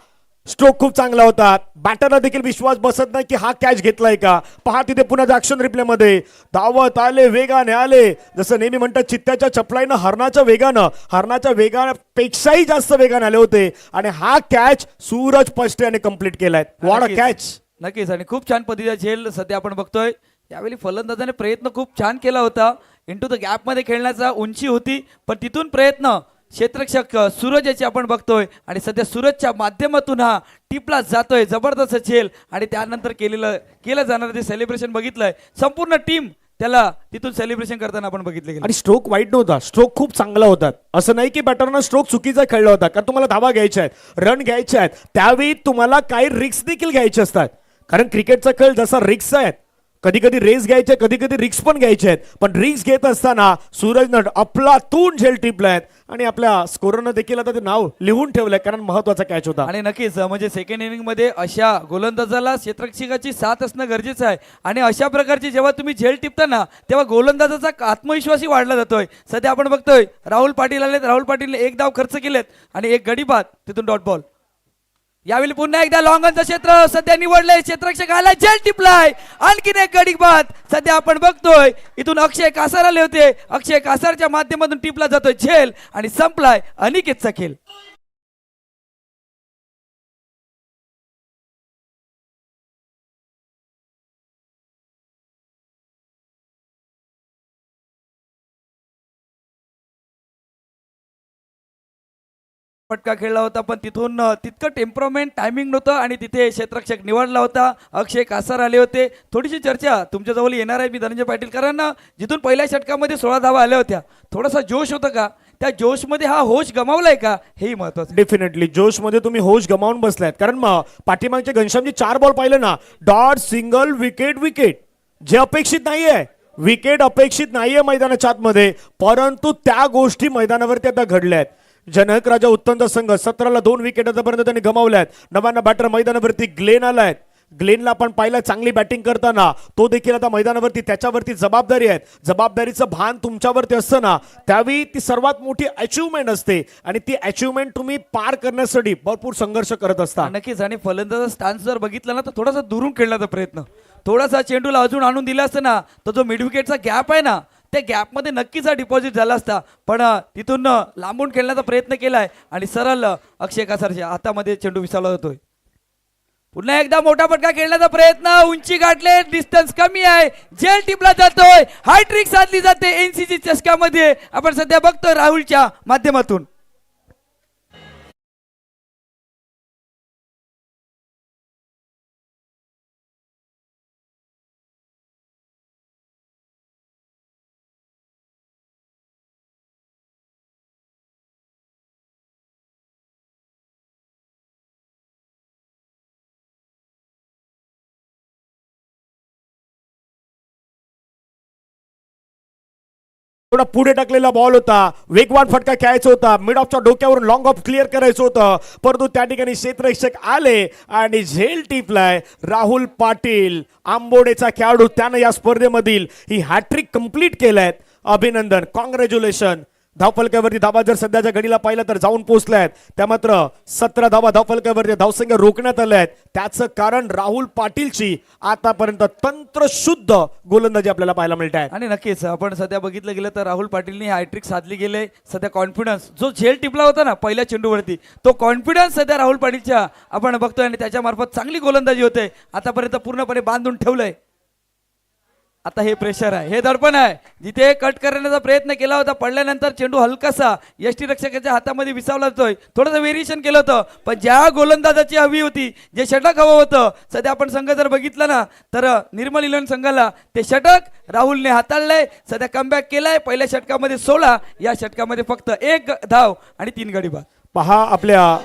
स्ट्रोक खूप चांगला होता. बॅटरला देखील विश्वास बसत नाही की हा कॅच घेतलाय का. पहा तिथे पुन्हा ऍक्शन रिप्ले मध्ये धावत आले, वेगाने आले. जसं नेहमी म्हणतात चित्त्याच्या चपलाईनं हरणाच्या वेगापेक्षाही जास्त वेगाने आले होते आणि हा कॅच सूरज पस्टे याने कंप्लीट केलाय. What a catch. नक्कीच. आणि खूप छान पद्धतीचा झेल सध्या आपण बघतोय. यावेळी फलंदाजाने प्रयत्न खूप छान केला होता. इंटू द गॅप मध्ये खेळण्याचा उंची होती, पण तिथून प्रयत्न क्षेत्ररक्षक सूरज याची आपण बघतोय आणि सध्या सूरजच्या माध्यमातून हा टिपला जातोय. जबरदस्त झेल आणि त्यानंतर केलं जाणारं जे सेलिब्रेशन बघितलंय, संपूर्ण टीम त्याला तिथून सेलिब्रेशन करताना आपण बघितले. आणि स्ट्रोक वाईट नव्हता, स्ट्रोक खूप चांगला होता. असं नाही की बॅटरनं स्ट्रोक चुकीचा खेळला होता, कारण तुम्हाला धावा घ्यायच्या आहेत, रन घ्यायचे आहेत, त्यावेळी तुम्हाला काही रिक्स देखील घ्यायचे असतात. कारण क्रिकेटचा खेळ जसा रिक्स आहे, कधी कधी रेस घ्यायचे, कधी कधी रिक्स पण घ्यायचे आहेत. पण रिक्स घेत असताना सूरजनं अफलातून झेल टिपलाय आणि आपल्या स्कोररनं देखील आता ते नाव लिहून ठेवलंय, कारण महत्वाचा कॅच होता. आणि नक्कीच म्हणजे सेकंड इनिंग मध्ये अशा गोलंदाजाला क्षेत्ररक्षकाची साथ असणं गरजेचं आहे. आणि अशा प्रकारची जेव्हा तुम्ही झेल टिपता तेव्हा गोलंदाजाचा आत्मविश्वासही वाढला जातोय. सध्या आपण बघतोय राहुल पाटील आलेत. राहुल पाटीलने 1 धाव खर्च केलेत आणि 1 गडी बाद, तिथून डॉट बॉल. यावेळी पुन्हा एकदा लॉंगनचं क्षेत्र सध्या निवडलंय. क्षेत्ररक्षक आलाय, झेल टिपलाय, आणखीन 1 गडी बाद. सध्या आपण बघतोय इथून अक्षय कासार आले होते. अक्षय कासारच्या माध्यमातून टिपला जातोय झेल आणि संपलाय अनिकेतचा खेळ. फटका खेळला होता, पण तिथून तितकं टेम्परमेंट टायमिंग नव्हतं आणि तिथे क्षेत्ररक्षक निवडला होता. अक्षय कासार आले होते. थोडीशी चर्चा तुमच्याजवळ येणार आहे मी धनंजय पाटील, कारण जिथून पहिल्या षटकामध्ये 16 धावा आल्या होत्या, थोडासा जोश होता का? त्या जोशमध्ये हा होश गमावलाय का, हेही महत्वाचं. डेफिनेटली जोशमध्ये तुम्ही होश गमावून बसलायत, कारण पाठीमागचे घनश्यामचे 4 बॉल पाहिले ना, डॉट, सिंगल, विकेट विकेट, जे अपेक्षित नाहीये. विकेट अपेक्षित नाहीये मैदानाच्या आतमध्ये, परंतु त्या गोष्टी मैदानावरती आता घडल्यात. जनक राजा उत्तम संघ 17ला 2 विकेट आतापर्यंत त्यांनी गमावल्यात. नव्यानं बॅटर मैदानावरती ग्लेन आलाय. ग्लेनला आपण पाहिलं चांगली बॅटिंग करताना, तो देखील आता मैदानावरती, त्याच्यावरती जबाबदारी आहे. जबाबदारीचं भान तुमच्यावरती असतं ना, त्यावेळी ती सर्वात मोठी अचिव्हमेंट असते आणि ती अचिव्हमेंट तुम्ही पार करण्यासाठी भरपूर संघर्ष करत असता. नक्कीच. आणि फलंदाजा स्टान्स जर बघितला ना, तर थोडासा दुरून खेळण्याचा प्रयत्न, थोडासा चेंडूला अजून आणून दिला असतं ना, तो जो मिड विकेटचा गॅप आहे ना, त्या गॅपमध्ये नक्कीच हा डिपॉझिट झाला असता. पण तिथून लांबून खेळण्याचा प्रयत्न केलाय आणि सरळ अक्षय कासारच्या हातामध्ये चेंडू विसावला जातोय. पुन्हा एकदा मोठा फटका खेळण्याचा प्रयत्न, उंची गाठले, डिस्टन्स कमी आहे, झेल टिपला जातोय, हाय ट्रिक साधली जाते एनसीसी चषकामध्ये. आपण सध्या बघतोय राहुलच्या माध्यमातून. थोडा पुढे टाकलेला बॉल होता, वेगवान फटका खेळायचा होता, मिड ऑफच्या डोक्यावरून लॉंग ऑफ क्लिअर करायचं होतं, परंतु त्या ठिकाणी क्षेत्ररक्षक आले आणि झेल टिपलाय. राहुल पाटील आंबोडेचा खेळाडू, त्यानं या स्पर्धेमधील ही हॅट्रिक कंप्लीट केलाय. अभिनंदन, कॉंग्रॅच्युलेशन. धावफलकावरती धावा जर सध्याच्या घडीला पाहिलं तर जाऊन पोहोचल्यात. त्या मात्र 17 धावा धावफलकावरती धावसंख्या रोखण्यात आल्या आहेत. त्याचं कारण राहुल पाटीलची आतापर्यंत तंत्रशुद्ध गोलंदाजी आपल्याला पाहायला मिळत आहे. आणि नक्कीच आपण सध्या बघितलं गेलं तर राहुल पाटीलनी हॅट्रिक साधली गेले. सध्या कॉन्फिडन्स जो झेल टिपला होता ना पहिल्या चेंडूवरती, तो कॉन्फिडन्स सध्या राहुल पाटीलच्या आपण बघतोय आणि त्याच्या मार्फत चांगली गोलंदाजी होते. आतापर्यंत पूर्णपणे बांधून ठेवलंय. आता हे प्रेशर आहे, हे दडपण आहे. जिथे कट करण्याचा प्रयत्न केला होता, पडल्यानंतर चेंडू हलकासा यष्टीरक्षकाच्या हातामध्ये विसावला जातोय. थोडंसं व्हेरिएशन केलं होतं, पण ज्या गोलंदाजाची हवी होती, जे षटक हवं होतं, सध्या आपण संघ जर बघितला ना तर निर्मल इलेव्हन संघाला ते षटक राहुलने हाताळलंय. सध्या कमबॅक केलाय. पहिल्या षटकामध्ये 16, या षटकामध्ये फक्त 1 धाव आणि 3 गडी बाद. पहा आपल्या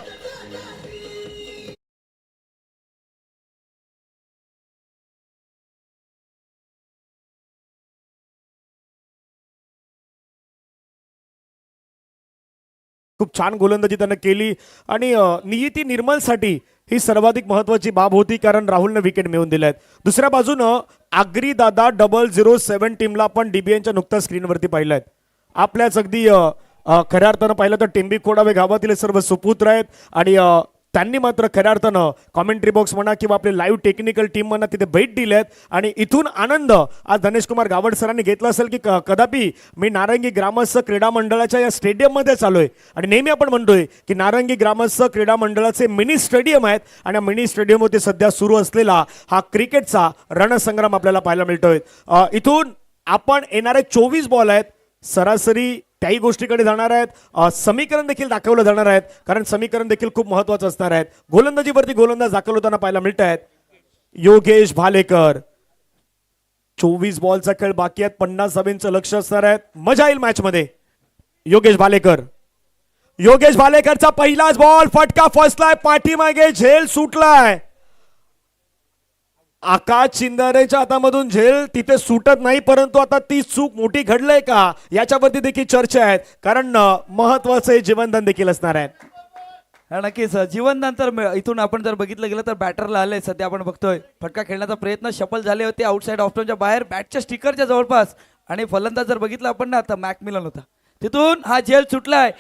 खूप छान गोलंदाजी त्यानं केली आणि नियती निर्मलसाठी ही सर्वाधिक महत्वाची बाब होती, कारण राहुलने विकेट मिळवून दिल्यात. दुसऱ्या बाजूनं आगरी दादा 007 टीमला आपण डीबीएनच्या नुकत्या स्क्रीनवरती पाहिल्यात. आपल्याच अगदी खऱ्या अर्थानं पाहिलं तर टेंबी खोडावे गावातील सर्व सुपुत्र आहेत आणि त्यांनी मात्र खऱ्या अर्थानं कॉमेंट्री बॉक्स म्हणा किंवा आपले लाईव्ह टेक्निकल टीम म्हणा तिथे भेट दिल्यात आणि इथून आनंद आज धनेश कुमार गावड सरांनी घेतला असेल की कदापि मी नारंगी ग्रामस्थ क्रीडा मंडळाच्या या स्टेडियममध्ये चाललोय आणि नेहमी आपण म्हणतोय की नारंगी ग्रामस्थ क्रीडा मंडळाचे मिनी स्टेडियम आहेत आणि मिनी स्टेडियममध्ये सध्या सुरू असलेला हा क्रिकेटचा रणसंग्राम आपल्याला पाहायला मिळतोय. इथून आपण येणारे 24 बॉल आहेत, सरासरी त्याही गोष्टीकडे जाणार आहेत. समीकरण देखील दाखवलं जाणार आहेत, कारण समीकरण देखील खूप महत्वाचं असणार आहेत. गोलंदाजीवरती गोलंदाज दाखवताना पाहायला मिळत आहेत. योगेश भालेकर, 24 बॉलचा खेळ बाकी आहेत, 50 धावांचं लक्ष असणार आहेत. मजा येईल मॅच मध्ये. योगेश भालेकरचा पहिलाच बॉल, फटका फसलाय, पाठीमागे झेल सुटलाय. आकाश चिंदारेच्या हातामधून झेल तिथे सुटत नाही, परंतु आता ती चूक मोठी घडलंय का याच्यावरती देखील चर्चा आहेत, कारण महत्वाचं जीवनदान देखील असणार आहे. नक्कीच जीवनदान तर इथून आपण जर बघितलं गेलं तर बॅटरला आलंय. सध्या आपण बघतोय फटका खेळण्याचा प्रयत्न, शफल झाले होते आउटसाइड ऑफस्टोनच्या बाहेर, बॅटच्या स्टिकरच्या जवळपास, आणि फलंदाज जर बघितलं आपण ना तर मॅकमिलन होता. तिथून हा झेल सुटलाय.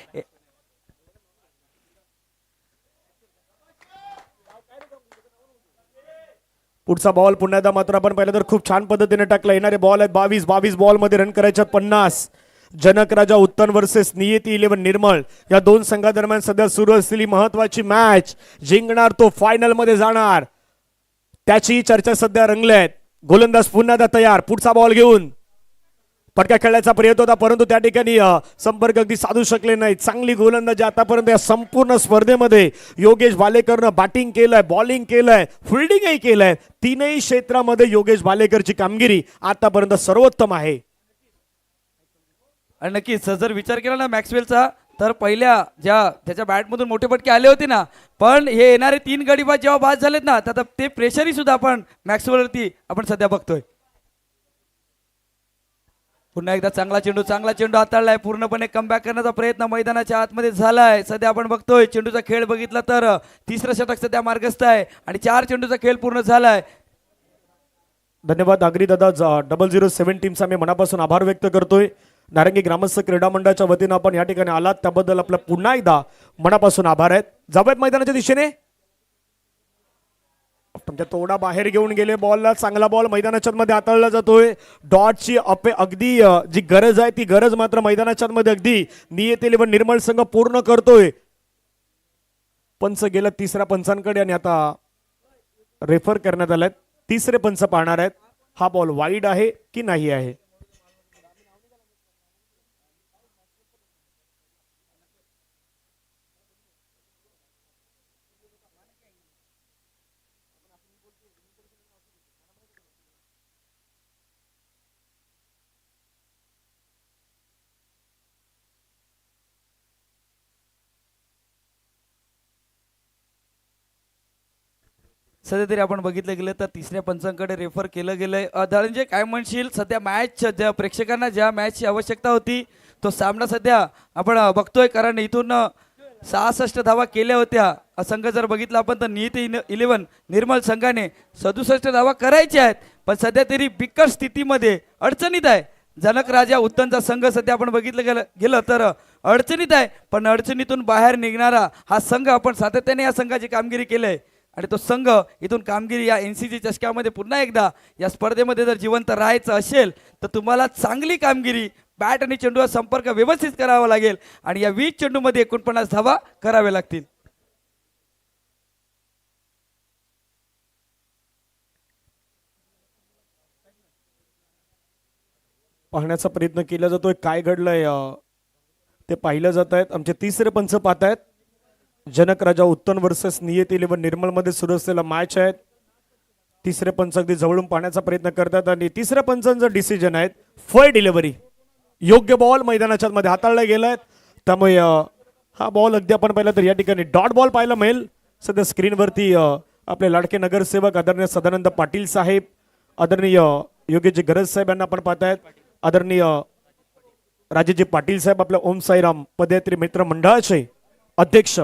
पुढचा बॉल पुन्हा एकदा मात्र आपण पाहिलं तर खूप छान पद्धतीने टाकला. येणारे बॉल आहेत 22 बॉल मध्ये रन करायचे 50. जनक राजा उत्तन वर्सेस नियती 11 निर्मळ, या दोन संघादरम्यान सध्या सुरू असलेली महत्वाची मॅच. जिंकणार तो फायनल मध्ये जाणार, त्याची चर्चा सध्या रंगल्यात. गोलंदाज पुन्हा एकदा तयार, पुढचा बॉल घेऊन फटका खेळण्याचा प्रयत्न होता, परंतु त्या ठिकाणी संपर्क अगदी साधू शकले नाही. चांगली गोलंदाजी आतापर्यंत या संपूर्ण स्पर्धेमध्ये योगेश भालेकरनं बॅटिंग केलंय, बॉलिंग केलंय, फिल्डिंगही केलंय. तीनही क्षेत्रामध्ये योगेश भालेकरची कामगिरी आतापर्यंत सर्वोत्तम आहे. आणि नक्कीच जर विचार केला ना मॅक्सवेलचा, तर पहिल्या ज्या त्याच्या बॅटमधून मोठे फटके आले होते ना, पण हे येणारे 3 गडी बाद जेव्हा बाद झालेत ना, तर ते प्रेशरही सुद्धा आपण मॅक्सवेलवरती आपण सध्या बघतोय. पुन्हा एकदा चांगला चेंडू हाताळलाय. पूर्णपणे कमबॅक करण्याचा प्रयत्न मैदानाच्या आतमध्ये झालाय. सध्या आपण बघतोय चेंडूचा खेळ बघितला तर तिसरं षटक सध्या मार्गस्थ आहे आणि 4 चेंडूचा खेळ पूर्ण झालाय. धन्यवाद आगरी दादा. 007 टीमचा मी मनापासून आभार व्यक्त करतोय. नारंगी ग्रामस्थ क्रीडा मंडळाच्या वतीनं आपण या ठिकाणी आलात त्याबद्दल आपला पुन्हा एकदा मनापासून आभार आहेत. जाऊयात मैदानाच्या दिशेने. तुमच्या तोडा बाहेर घेऊन गेले बॉलला. चांगला बॉल मैदानाच्या मध्ये हाताळला जातोय. डॉटची अगदी जी गरज आहे ती गरज मात्र मैदानाच्या मध्ये अगदी नियती 11 निर्मळ संघ पूर्ण करतोय. पंच गेला तिसऱ्या पंचांकडे आणि आता रेफर करण्यात आलाय. तिसरे पंच पाहणार आहेत हा बॉल वाईड आहे की नाही आहे. सध्या तरी आपण बघितलं गेलं तर तिसऱ्या पंचांकडे रेफर केलं गेलंय. धनंजय काय म्हणशील, सध्या मॅच ज्या प्रेक्षकांना ज्या मॅचची आवश्यकता होती तो सामना सध्या आपण बघतोय, कारण इथून 66 धावा केल्या होत्या. संघ जर बघितला आपण तर नियती 11 निर्मल संघाने 67 धावा करायच्या आहेत, पण सध्या तरी बिकट स्थितीमध्ये अडचणीत आहे. जनक राजा उत्तनचा संघ सध्या आपण बघितलं गेलं तर अडचणीत आहे, पण अडचणीतून बाहेर निघणारा हा संघ आपण सातत्याने या संघाची कामगिरी केली आणि तो संघ इथून कामगिरी या NCC चषकामध्ये पुन्हा एकदा या स्पर्धेमध्ये जर जिवंत राहायचं असेल तर तुम्हाला चांगली कामगिरी बॅट आणि चेंडूचा संपर्क व्यवस्थित करावा लागेल आणि या 20 चेंडूमध्ये 49 धावा कराव्या लागतील. पाहण्याचा प्रयत्न केला जातोय काय घडलंय ते पाहिलं जात आहेत. आमचे तिसरे पंच पाहत आहेत. जनक राजा उत्तन वर्सेस नियती 11 निर्मल मध्ये सुरू असलेला मॅच आहे. तिसरे पंच अगदी जवळून पाहण्याचा प्रयत्न करतात आणि तिसऱ्या पंचांचं डिसिजन आहे फळ डिलिव्हरी. योग्य बॉल मैदानाच्या मध्ये हाताळला गेलाय, त्यामुळे हा बॉल अगदी आपण पाहिला तर या ठिकाणी डॉट बॉल पाहायला मिळेल. सध्या स्क्रीनवरती आपले लाडके नगरसेवक आदरणीय सदानंद पाटील साहेब, आदरणीय योगेश गरज साहेब यांना आपण पाहतायत. आदरणीय राजेजी पाटील साहेब आपल्या ओम साईराम पदयात्री मित्र मंडळाचे अध्यक्ष.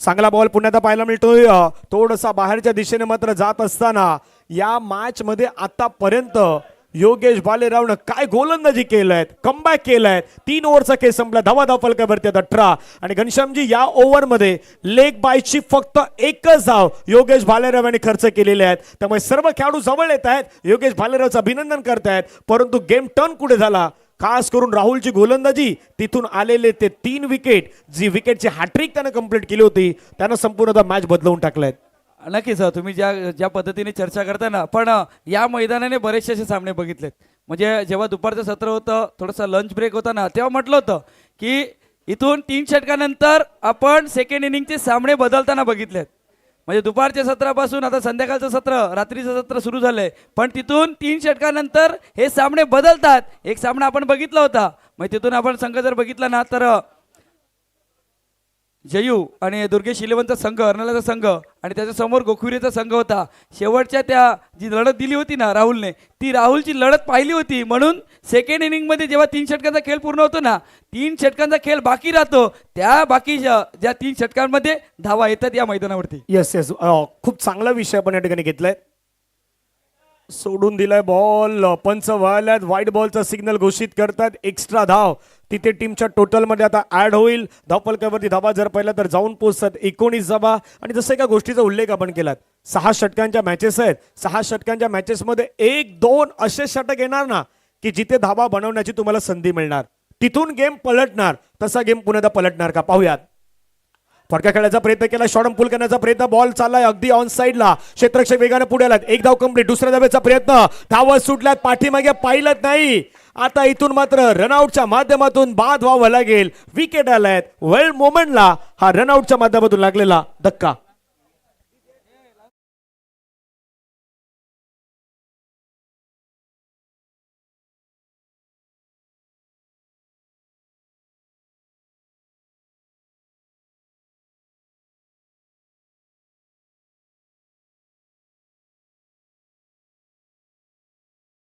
चांगला बॉल पुण्यात पाहायला मिळतोय. थोडासा बाहेरच्या दिशेने मात्र जात असताना या मॅच मध्ये आतापर्यंत योगेश भालेरावनं काय गोलंदाजी केलंय, कमबॅक केलाय. 3 ओव्हरचा खेळ संपला. धावा फलकावरती 18 आणि घनश्यामजी या ओव्हरमध्ये लेग बायची फक्त एकच धाव योगेश भालेराव यांनी खर्च केलेले आहेत. त्यामुळे सर्व खेळाडू जवळ येत आहेत, योगेश भालेरावचं अभिनंदन करतायत, परंतु गेम टर्न कुठे झाला. खास करून राहुलची गोलंदाजी, तिथून आलेले ते 3 विकेट, जी विकेटची हॅट्रिक त्यानं कंप्लीट केली होती, त्यानं संपूर्ण मॅच बदलवून टाकलाय. नक्कीच तुम्ही ज्या पद्धतीने चर्चा करताना, पण या मैदानाने बरेचसे असे सामने बघितलेत. म्हणजे जेव्हा दुपारचं सत्र होतं, थोडासा लंच ब्रेक होता ना, तेव्हा म्हटलं होतं की इथून 3 षटकानंतर आपण सेकंड इनिंगचे सामने बदलताना बघितलेत. म्हणजे दुपारच्या सत्रापासून आता संध्याकाळचं सत्र, रात्रीचं सत्र सुरू झालंय, पण तिथून 3 षटकानंतर हे सामने बदलतात. एक सामना आपण बघितला होता, मग तिथून आपण संघ जर बघितला ना तर जयू आणि दुर्गेश 11चा संघ, अर्नालाचा संघ आणि त्याच्या समोर गोखुरीचा संघ होता. शेवटच्या त्या जी लढत दिली होती ना राहुलने, ती राहुलची लढत पाहिली होती. म्हणून सेकंड इनिंगमध्ये जेव्हा 3 षटकांचा खेळ पूर्ण होतो ना, 3 षटकांचा खेळ बाकी राहतो, त्या बाकी ज्या 3 षटकांमध्ये धावा येतात या मैदानावरती. येस खूप चांगला विषय आपण या ठिकाणी घेतलाय. सोडून दिलाय बॉल, पंच व्हायला व्हाईट बॉलचा सिग्नल घोषित करतात. एक्स्ट्रा धाव तिथे टीमच्या टोटल मध्ये आता ऍड होईल. धावफलकावरती धावा जर पाहिला तर जाऊन पोहोचतात 19 धावा. आणि जसं एका गोष्टीचा उल्लेख आपण केलात, 6 षटकांच्या मॅचेस आहेत. 6 षटकांच्या मॅचेस मध्ये 1-2 असे षटक येणार ना की जिथे धावा बनवण्याची तुम्हाला संधी मिळणार, तिथून गेम पलटणार. तसा गेम पुन्हा पलटणार का पाहूयात. फटका खेळायचा प्रयत्न केला, शॉर्ट पुल करण्याचा प्रयत्न, बॉल चाललाय अगदी ऑन साइडला. क्षेत्ररक्षक वेगाने पुढे आलात. 1 धाव कंप्लीट. दुसऱ्या धावेचा प्रयत्न, धावा सुटल्यात, पाठीमागे पाहिलंच नाही आता इथून मात्र रनआउटच्या माध्यमातून बाद व्हावं लागेल. विकेट आलायत. वेल मोमेंटला हा रनआउटच्या माध्यमातून लागलेला धक्का.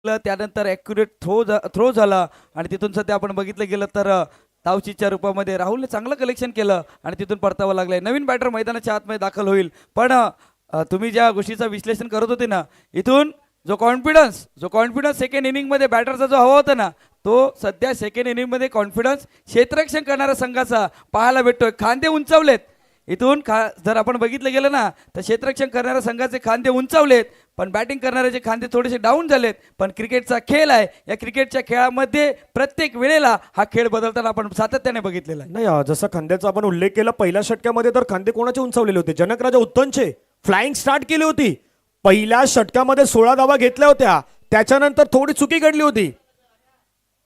त्यानंतर ॲक्युरेट थ्रो झाला आणि तिथून सध्या आपण बघितलं गेलं तर धावचीच्या रूपामध्ये राहुलने चांगलं कलेक्शन केलं आणि तिथून परतावं लागलंय. नवीन बॅटर मैदानाच्या आतमध्ये दाखल होईल. पण तुम्ही ज्या गोष्टीचं विश्लेषण करत होते ना, इथून जो कॉन्फिडन्स सेकंड इनिंगमध्ये बॅटरचा जो हवा होता ना, तो सध्या सेकंड इनिंगमध्ये कॉन्फिडन्स क्षेत्ररक्षण करणाऱ्या संघाचा पाहायला भेटतोय. खांदे उंचावलेत इथून जर आपण बघितलं गेलं ना तर क्षेत्ररक्षण करणाऱ्या संघाचे खांदे उंचावलेत, पण बॅटिंग करणाऱ्याचे खांदे थोडेसे डाऊन झालेत. पण क्रिकेटचा खेळ आहे, या क्रिकेटच्या खेळामध्ये प्रत्येक वेळेला हा खेळ बदलताना आपण सातत्याने बघितलेला आहे. नाही जसं खांद्याचा आपण उल्लेख केला पहिल्या षटकामध्ये, तर खांदे कोणाचे उंचावलेले होते? जनकराजा उत्तनचे. फ्लाइंग स्टार्ट केली होती. पहिल्या षटकामध्ये 16 धावा घेतल्या होत्या. त्याच्यानंतर थोडी चुकी घडली होती.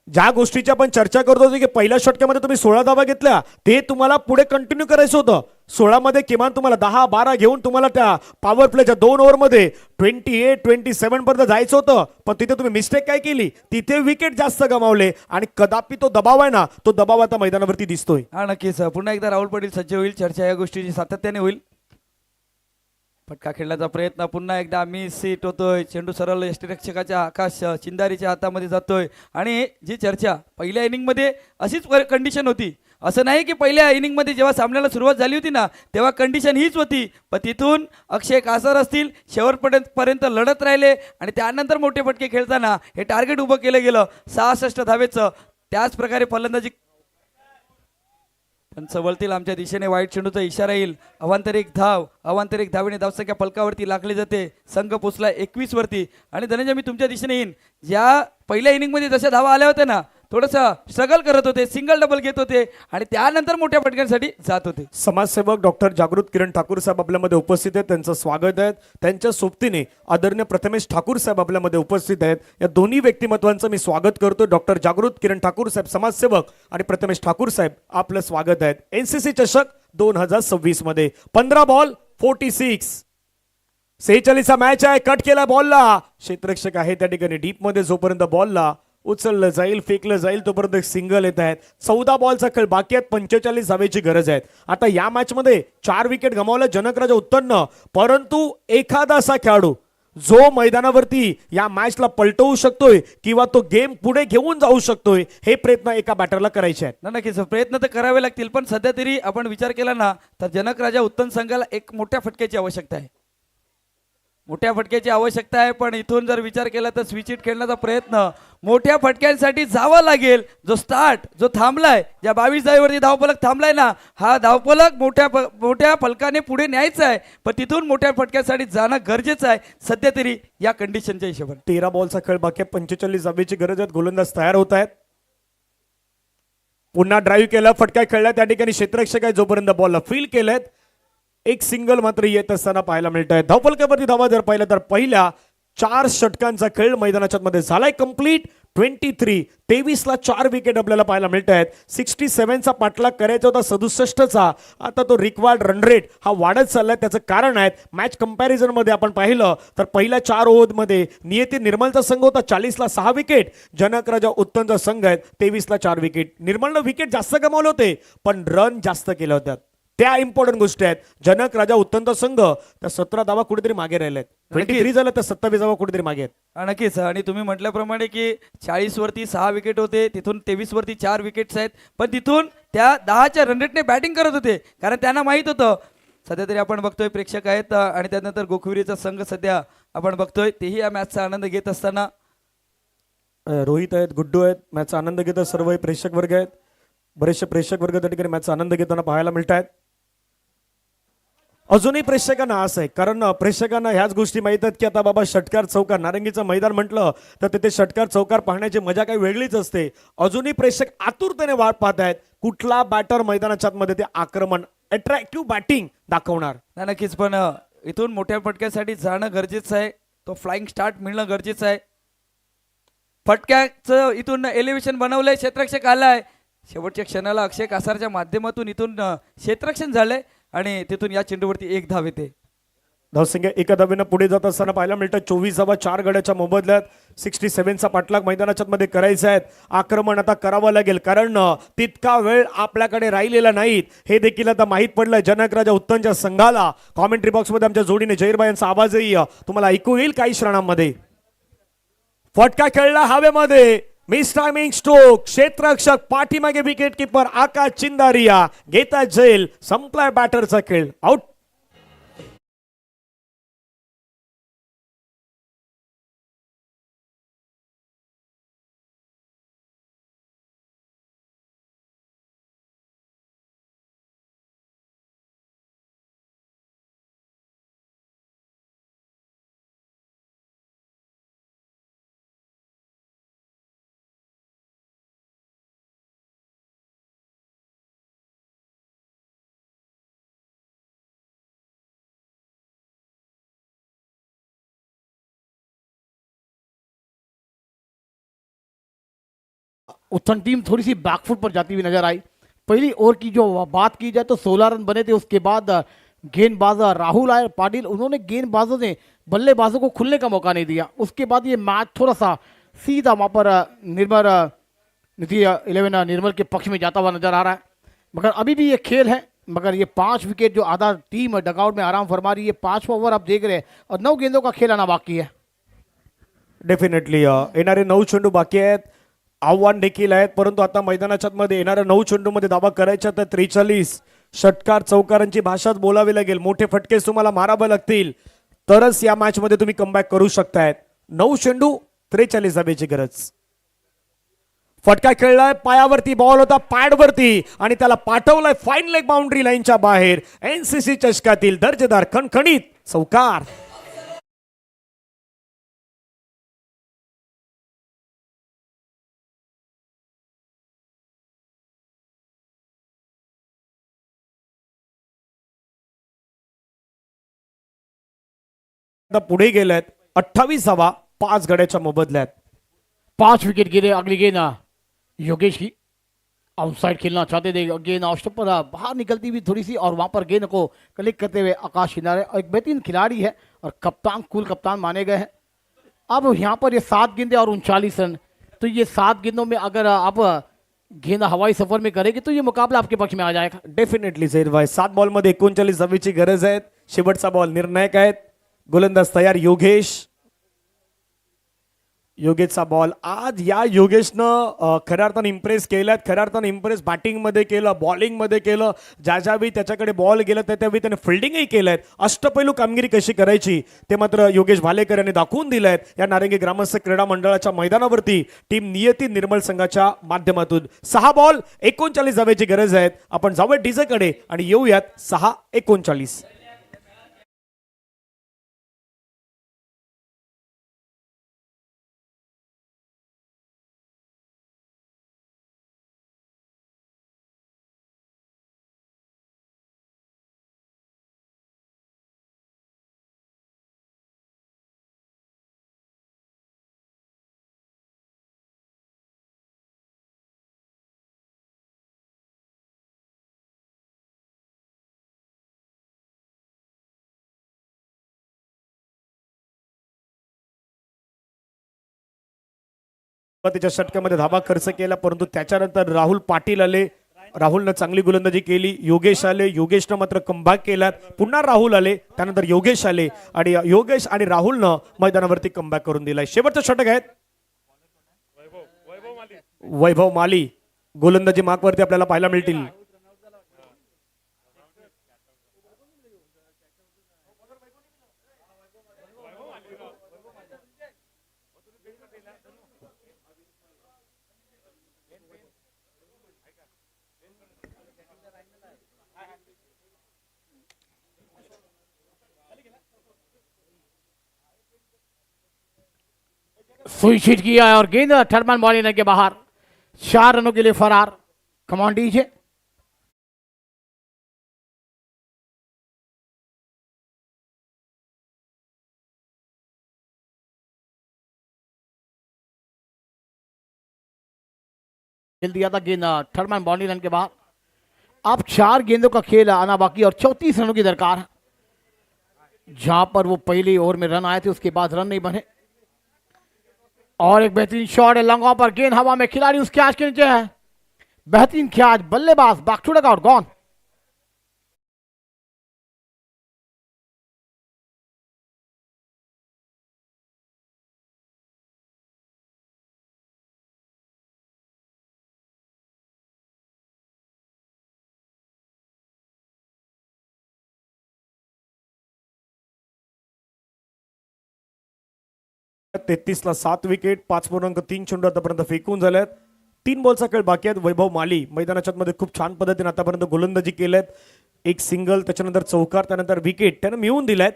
ज्या गोष्टीची आपण चर्चा करत होतो की पहिल्या षटकामध्ये तुम्ही 16 धावा घेतल्या, ते तुम्हाला पुढे कंटिन्यू करायचं होतं. 16 मध्ये किमान तुम्हाला 10-12 घेऊन तुम्हाला त्या पॉवर प्लेच्या 2 ओव्हरमध्ये 28-27 पर्यंत जायचं होतं. पण तिथे तुम्ही मिस्टेक काय केली? तिथे विकेट जास्त गमावले आणि कदापि तो दबाव आहे ना, तो दबाव आता मैदानावरती दिसतोय. हा नक्कीच. पुन्हा एकदा राहुल पाटील सज्ज होईल. चर्चा या गोष्टीची सातत्याने होईल. फटका खेळण्याचा प्रयत्न पुन्हा एकदा आम्ही सीट होतोय. चेंडू सरळ यष्टीरक्षकाच्या आकाश चिंदारीच्या हातामध्ये जातोय. आणि जी चर्चा पहिल्या इनिंगमध्ये अशीच कंडिशन होती. असं नाही की पहिल्या इनिंगमध्ये जेव्हा सामन्याला सुरुवात झाली होती ना, तेव्हा कंडिशन हीच होती. पण तिथून अक्षय कासार असतील शेवटपर्यंत लढत राहिले आणि त्यानंतर मोठे फटके खेळताना हे टार्गेट उभं केलं गेलं 66 धावेचं. त्याच प्रकारे फलंदाजी पण वळतील आमच्या दिशेने वाईट चेंडूचा इशारा येईल. अवांतरिक धावेने धावसंख्या फलकावरती लागली जाते. संघ पोचला 21 वरती. आणि धनंजय मी तुमच्या दिशेने येईन. ज्या पहिल्या इनिंगमध्ये जशा धावा आल्या होत्या ना, थोडंसं स्ट्रगल करत होते, सिंगल डबल घेत होते आणि त्यानंतर मोठ्या फटक्यांसाठी जात होते. समाजसेवक डॉक्टर जागृत किरण ठाकूर साहेब आपल्यामध्ये उपस्थित आहेत. त्यांचं स्वागत आहे. त्यांच्या सोबतीने आदरणीय प्रथमेश ठाकूर साहेब आपल्यामध्ये उपस्थित आहेत. या दोन्ही व्यक्तिमत्वांचं मी स्वागत करतो. डॉक्टर जागृत किरण ठाकूर साहेब समाजसेवक आणि प्रथमेश ठाकूर साहेब आपलं स्वागत आहेत. एनसीसी चषक 2026 मध्ये 15 बॉल 46 46 मॅच आहे. कट केला बॉलला. क्षेत्ररक्षक आहे त्या ठिकाणी डीप मध्ये. जोपर्यंत बॉलला उचललं जाईल, फेकलं जाईल, तोपर्यंत एक सिंगल येत आहेत. 14 बॉलचा खेळ बाकी आहेत. 45 धावेची गरज आहे. आता या मॅच मध्ये 4 विकेट गमावल्या जनकराजा उत्तन्न, परंतु एखादा असा खेळाडू जो मैदानावरती या मॅचला पलटवू शकतोय किंवा तो गेम पुढे घेऊन जाऊ शकतोय, हे प्रयत्न एका बॅटरला करायचे आहेत. नक्कीच प्रयत्न तर करावे लागतील. पण सध्या तरी आपण विचार केला ना, तर जनकराजा उत्तम संघाला एक मोठ्या फटक्याची आवश्यकता आहे. मोठ्या फटक्याची आवश्यकता आहे. पण इथून जर विचार केला तर स्विच हिट खेळण्याचा प्रयत्न मोठ्या फटक्यांसाठी जावं लागेल. जो थांबलाय, ज्या 22 धावेवरती धावफलक थांबलाय ना, हा धावफलक मोठ्या फलकाने पुढे न्यायचा आहे. पण तिथून मोठ्या फटक्यासाठी जाणं गरजेचं आहे सध्या तरी या कंडिशनच्या हिशोबाने. 13 बॉलचा खेळ बाकी आहे. 45 धावेची गरज आहे. गोलंदाज तयार होत आहेत. पुन्हा ड्राईव्ह केला, फटका खेळला. त्या ठिकाणी क्षेत्ररक्षक आहे जोपर्यंत बॉलला फील केलेत. एक सिंगल मात्र येत असताना पाहायला मिळत आहे. धावफलकावरती धावा जर पाहिलं तर पहिल्या 4 षटकांचा खेळ मैदानाच्या मध्ये झालाय कंप्लीट. 23 ला 4 विकेट आपल्याला पाहायला मिळत आहेत. 67चा पाठलाग करायचा होता 67चा. आता तो रिक्वायर्ड रन रेट हा वाढत चाललाय. त्याचं कारण आहे मॅच कंपॅरिझन मध्ये आपण पाहिलं तर पहिल्या 4 ओव्हरमध्ये नियती निर्मलचा संघ होता 40ला 6 विकेट. जनकराजा उत्तमचा संघ आहे 23ला 4 विकेट. निर्मलनं विकेट जास्त गमावले होते पण रन जास्त केले होते. त्या इम्पॉर्टंट गोष्टी आहेत. जनक राजा उत्तमचा संघ त्या 17 धावा कुठेतरी मागे राहिलेत. 23 झालं तर 27 धावा कुठेतरी मागे आहेत. नक्कीच. आणि तुम्ही म्हटल्याप्रमाणे की 40 वरती 6 विकेट होते, तिथून 23 वरती 4 विकेट्स आहेत. पण तिथून त्या 10च्या रनरेटने बॅटिंग करत होते, कारण त्यांना माहित होतं. सध्या तरी आपण बघतोय प्रेक्षक आहेत आणि त्यानंतर गोखविरीचा संघ सध्या आपण बघतोय, तेही या मॅचचा आनंद घेत असताना. रोहित आहेत, गुड्डू आहेत, मॅचचा आनंद घेतात. सर्व प्रेक्षक वर्ग आहेत. बरेचसे प्रेक्षक वर्ग त्या ठिकाणी मॅचचा आनंद घेताना पाहायला मिळत आहेत. अजूनही प्रेक्षकांना असं आहे, कारण प्रेक्षकांना ह्याच गोष्टी माहित आहेत की आता बाबा षटकार चौकार, नारंगीचं मैदान म्हटलं तर तिथे षटकार चौकार पाहण्याची मजा काही वेगळीच असते. अजूनही प्रेक्षक आतुरतेने वाट पाहत आहेत कुठला बॅटर मैदानाच्या आतमध्ये ते आक्रमण अट्रॅक्टिव्ह बॅटिंग दाखवणार. नक्कीच. पण इथून मोठ्या फटक्यासाठी जाणं गरजेचं आहे. तो फ्लाइंग स्टार्ट मिळणं गरजेचं आहे. फटक्याचं इथून एलिव्हेशन बनवलंय, क्षेत्ररक्षक आलाय. शेवटच्या क्षणाला अक्षय कासारच्या माध्यमातून इथून क्षेत्ररक्षण झालंय आणि तिथून या चेंडूवरती एक धाव येते. धावसंख्या एका धावेनं पुढे जात असताना पाहायला मिळतं 24 धावा 4 गड्याच्या मोबदल्यात. 67चा पाठलाग मैदानाच्या मध्ये करायचा आहे. आक्रमण आता करावं लागेल कारण तितका वेळ आपल्याकडे राहिलेला नाहीत हे देखील आता माहीत पडलं जनक राजा उत्तनच्या संघाला. कॉमेंट्री बॉक्समध्ये आमच्या जोडीने जहीरबाई यांचा आवाजही तुम्हाला ऐकू येईल काही क्षणांमध्ये. फटका खेळला हवेमध्ये, मिस टायमिंग स्ट्रोक. क्षेत्ररक्षक पाठीमागे विकेट किपर आकाश चिंदारिया घेतात झेल. संपलाय बॅटरचा खेळ. आउट. उत्थान टीम थोड़ी सी बैकफुट पर जाती हुई नजर आई. पहली ओवर की जो बात की जाए तो 16 रन बने थे. उसके बाद गेंदबाज राहुल आए पाटिल, उन्होंने गेंदबाजों ने बल्लेबाजों को खुलने का मौका नहीं दिया. उसके बाद ये मैच थोड़ा सा सीधा वहाँ पर नीति 11 निर्मल के पक्ष में जाता हुआ नजर आ रहा है. मगर अभी भी ये खेल है. मगर ये 5 विकेट जो आधा टीम डगआउट में आराम फरमा रही है, 5वां ओवर आप देख रहे हैं और 9 गेंदों का खेल आना बाकी है. डेफिनेटली येणारे 9 चेंडू बाकी आहेत. आव्हान देखील आहेत परंतु आता मैदानाच्या मध्ये येणाऱ्या 9 चेंडूमध्ये धावा करायच्या तर 43 षटकार चौकारांची भाषाच बोलावी लागेल. मोठे फटके तुम्हाला मारावे लागतील तरच या मॅच मध्ये तुम्ही कमबॅक करू शकतायत. 9 चेंडू 43 धावेची गरज. फटका खेळलाय, पायावरती बॉल होता पॅडवरती आणि त्याला पाठवलाय फाईन लेग बाउंड्री लाईनच्या बाहेर. एनसीसी चषकातील दर्जेदार खणखणीत चौकार. पुढे गेलेत 28 धावा 5 गड्याच्या मोबदल्यात. 5 विकेट गिरे. अगली गेंद योगेश की आउटसाइड खेलना चाहते थे. गेंद ऑफ स्टंप पर बाहर निकलती हुई थोड़ी सी और वहां पर गेंद को कलेक्ट करते हुए आकाश किनारे. और एक बेहतरीन खिलाड़ी है और कप्तान कूल कप्तान माने गए हैं. अब यहाँ पर ये 7 गेंदें और 39 रन. तो ये 7 गेंदों में अगर आप गेंद हवाई सफर में करेंगे तो ये मुकाबला आपके पक्ष में आ जाएगा. डेफिनेटली झहीर भाई 7 बॉल मध्ये 39 धावेची गरज आहे. शेवटचा बॉल निर्णायक आहे. गोलंदाज तयार योगेशचा बॉल. आज या योगेशनं खऱ्या अर्थानं इम्प्रेस केल्यात. खऱ्या अर्थानं इम्प्रेस बॅटिंगमध्ये केलं, बॉलिंगमध्ये केलं. ज्यावेळी त्याच्याकडे बॉल गेला त्यावेळी त्याने फिल्डिंगही केलंय. अष्टपैलू कामगिरी कशी करायची ते मात्र योगेश भालेकर यांनी दाखवून दिलंय या नारंगी ग्रामस्थ क्रीडा मंडळाच्या मैदानावरती टीम नियती निर्मल संघाच्या माध्यमातून. 6 बॉल 39 धावेची गरज आहे. आपण जाऊया डीजेकडे आणि येऊयात 6:39. त्याच्या षटकामध्ये धावा खर्च केला परंतु त्याच्यानंतर राहुल पाटील आले. राहुलनं चांगली गोलंदाजी केली. योगेश आले. योगेशनं मात्र कमबॅक केला. पुन्हा राहुल आले. त्यानंतर योगेश आले आणि योगेश आणि राहुलनं मैदानावरती कमबॅक करून दिलाय. शेवटचं षटक आहे वैभव माली. गोलंदाजी मार्कवरती आपल्याला पाहायला मिळतील. सुई छिट किया है और गेंद थर्मन बॉलिंग के बाहर. 4 रनों के लिए फरार. कमान डीजे. खेल दिया था गेंद थर्ड मैन बाउंड्री लाइन के बाहर। अब 4 गेंदों का खेल आना बाकी और 34 रनों की दरकार है। जहां पर वो पहली ओवर में रन आए थे उसके बाद रन नहीं बने। और एक बेहतरीन शॉट है लॉन्ग ऑन पर, गेंद हवा में, खिलाड़ी उस कैच के नीचे है। बेहतरीन कैच, बल्लेबाज बैक टू डगआउट गॉन। 33 ला 7 विकेट, 5.3 चेंडू आतापर्यंत फेकून झाल्यात. 3 बॉलचा खेळ बाकी आहेत. वैभव माली मैदानाच्या मध्ये खूप छान पद्धतीने आतापर्यंत गोलंदाजी केल्यात. एक सिंगल, त्याच्यानंतर चौकार, त्यानंतर विकेट त्यानं मिळवून दिल्यात.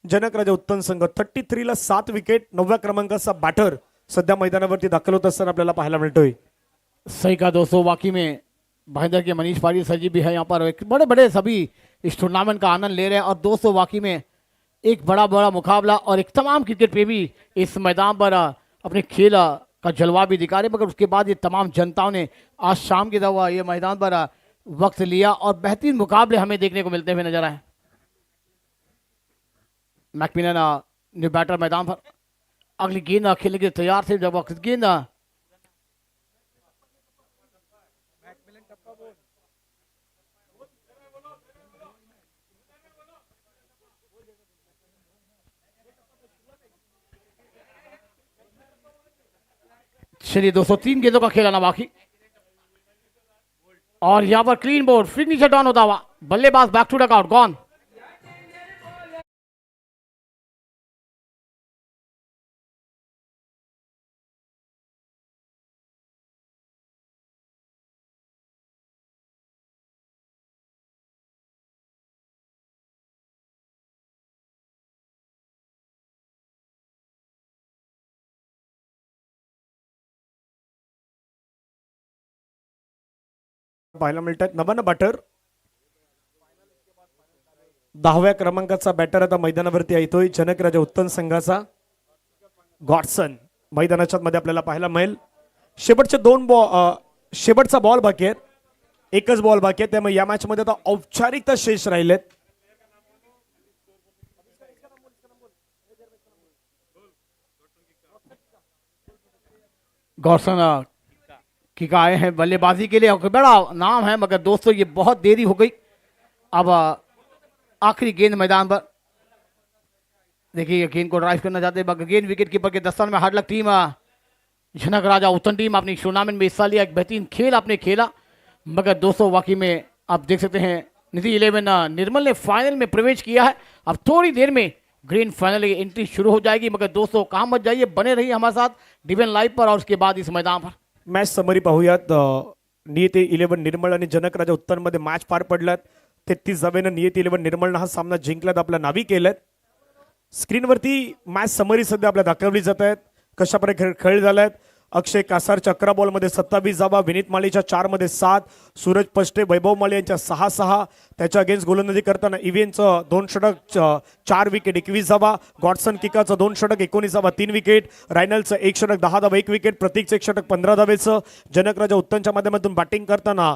जनक राजा उत्तम संघ 33 ला 7 विकेट, 9व्या क्रमांकाचा बॅटर सध्या मैदानावरती दाखल होत असताना आपल्याला पाहायला मिळतोय. सही का दोस्तों, वाकई में भाईंदर के मनीष पाटिल सर जी भी है यहाँ पर। एक बड़े बड़े सभी इस टूर्नामेंट का आनंद ले रहे हैं। और दोस्तों वाकई में एक बड़ा बड़ा मुकाबला और एक तमाम क्रिकेट प्रेमी इस मैदान पर अपने खेल का जलवा भी दिखा रहे। मगर उसके बाद ये तमाम जनताओं ने आज शाम की दवा ये मैदान पर वक्त लिया और बेहतरीन मुकाबले हमें देखने को मिलते हुए नजर आए। मैकमिलन न्यू बैटर मैदान पर अगली गेंद खेलने के लिए तैयार थे। जब वक्त गेंद चलिए दोस्तों, 3 गेंदों का खेल आना बाकी और यहां पर क्लीन बोर्ड, फिर नीचे डाउन होता हुआ बल्लेबाज बैक टू डगआउट गॉन। पाहायला मिळतात नवानं बॅटर, 10व्या क्रमांकाचा बॅटर आता मैदानावरती येतोय. जनक राजा उत्तम संघाचा गॉडसन मैदानाच्या मध्ये आपल्याला पाहायला मिळेल. शेवटचा बॉल बाकी आहे, एकच बॉल बाकी आहे. त्यामुळे या मॅच मध्ये आता औपचारिकता शेष राहिलेत. गौरसन किक आए हैं बल्लेबाजी के लिए, बड़ा नाम है मगर दोस्तों ये बहुत देरी हो गई। अब आखिरी गेंद मैदान पर, देखिए गेंद को ड्राइव करना चाहते हैं गेंद विकेट कीपर के दस्तान में हार्ड लक टीम झनक राजा उत्तम टीम अपनी टूर्नामेंट में हिस्सा लिया। एक बेहतरीन खेल आपने खेला मगर दोस्तों वाकई में आप देख सकते हैं निधि 11 निर्मल ने फाइनल में प्रवेश किया है। अब थोड़ी देर में ग्रैंड फाइनल की एंट्री शुरू हो जाएगी। मगर दोस्तों कहाँ मत जाइए, बने रहिए हमारे साथ डिवेन लाइव पर और उसके बाद इस मैदान पर मॅच समरी पाहूयात. नियती 11 निर्मळ आणि जनक राजा उत्तर मध्ये मॅच पार पडल्यात. 33 धावेनं नियती 11 निर्मळनं हा सामना जिंकल्यात, आपल्या नावी केल्यात. स्क्रीनवरती मॅच समरी सध्या आपल्या दाखवली जात आहेत. कशा प्रकारे खेळ झालायत. अक्षय कासारच्या 11 बॉलमध्ये 27 धावा, विनीत माळीच्या 4 मध्ये 7, सूरज पष्टे वैभव माळी यांच्या 6 त्याच्या अगेन्स्ट गोलंदाजी करताना इव्हेनचं 2 षटक 4 विकेट 21 धावा, गॉडसन किकाचं 2 षटक 19 धावा 3 विकेट, रायनलचं 1 षटक 10 धावा 1 विकेट, प्रतीकचं 1 षटक 15 धावेचं. जनक राजा उत्तमच्या माध्यमातून बॅटिंग करताना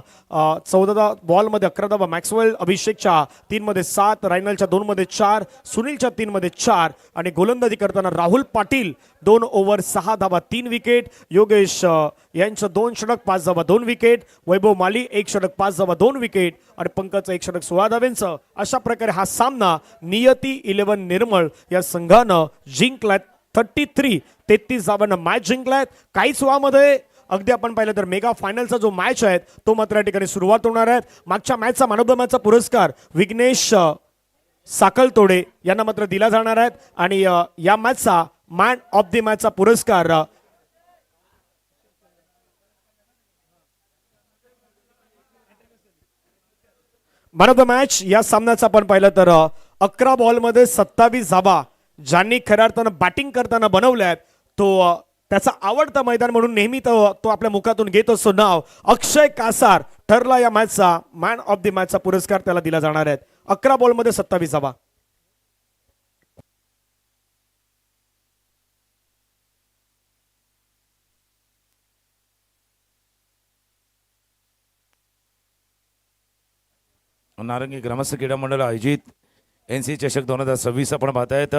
14 बॉलमध्ये 11 धावा, मॅक्सवेल अभिषेकच्या 3 मध्ये 7, रायनलच्या 2 मध्ये 4, सुनीलच्या 3 मध्ये 4 आणि गोलंदाजी करताना राहुल पाटील 2 ओव्हर 6 धावा 3 विकेट, योगेश यांचं 2 षटक 5 धावा 2 विकेट, वैभव माली 1 षटक 5 धावा 2 विकेट आणि पंकजचं 1 षटक 16 धावेंचं. अशा प्रकारे हा सामना नियती 11 निर्मळ या संघानं जिंकलाय. 33 धावांना मॅच जिंकलाय. काहीच वेळामध्ये अगदी आपण पाहिलं तर मेगा फायनलचा जो मॅच आहे तो मात्र या ठिकाणी सुरुवात होणार आहे. मागच्या मॅचचा मॅन ऑफ द मॅचचा पुरस्कार विघ्नेश साकलतोडे यांना मात्र दिला जाणार आहे आणि या मॅचचा मॅन ऑफ द मॅचचा पुरस्कार मॅन ऑफ द मॅच या सामन्याचा आपण पाहिलं तर 11 बॉलमध्ये 27 धावा ज्यांनी खऱ्या अर्थानं बॅटिंग करताना बनवल्यात तो त्याचा आवडता मैदान म्हणून नेहमी तो आपल्या मुखातून घेत असतो नाव अक्षय कासार ठरला या मॅचचा मॅन ऑफ द मॅचचा पुरस्कार त्याला दिला जाणार आहे. 11 बॉलमध्ये 27 धावा. नारंगी ग्रामस्थ क्रीडा मंडळ आयोजित NC चषक 2026 आपण पाहतायत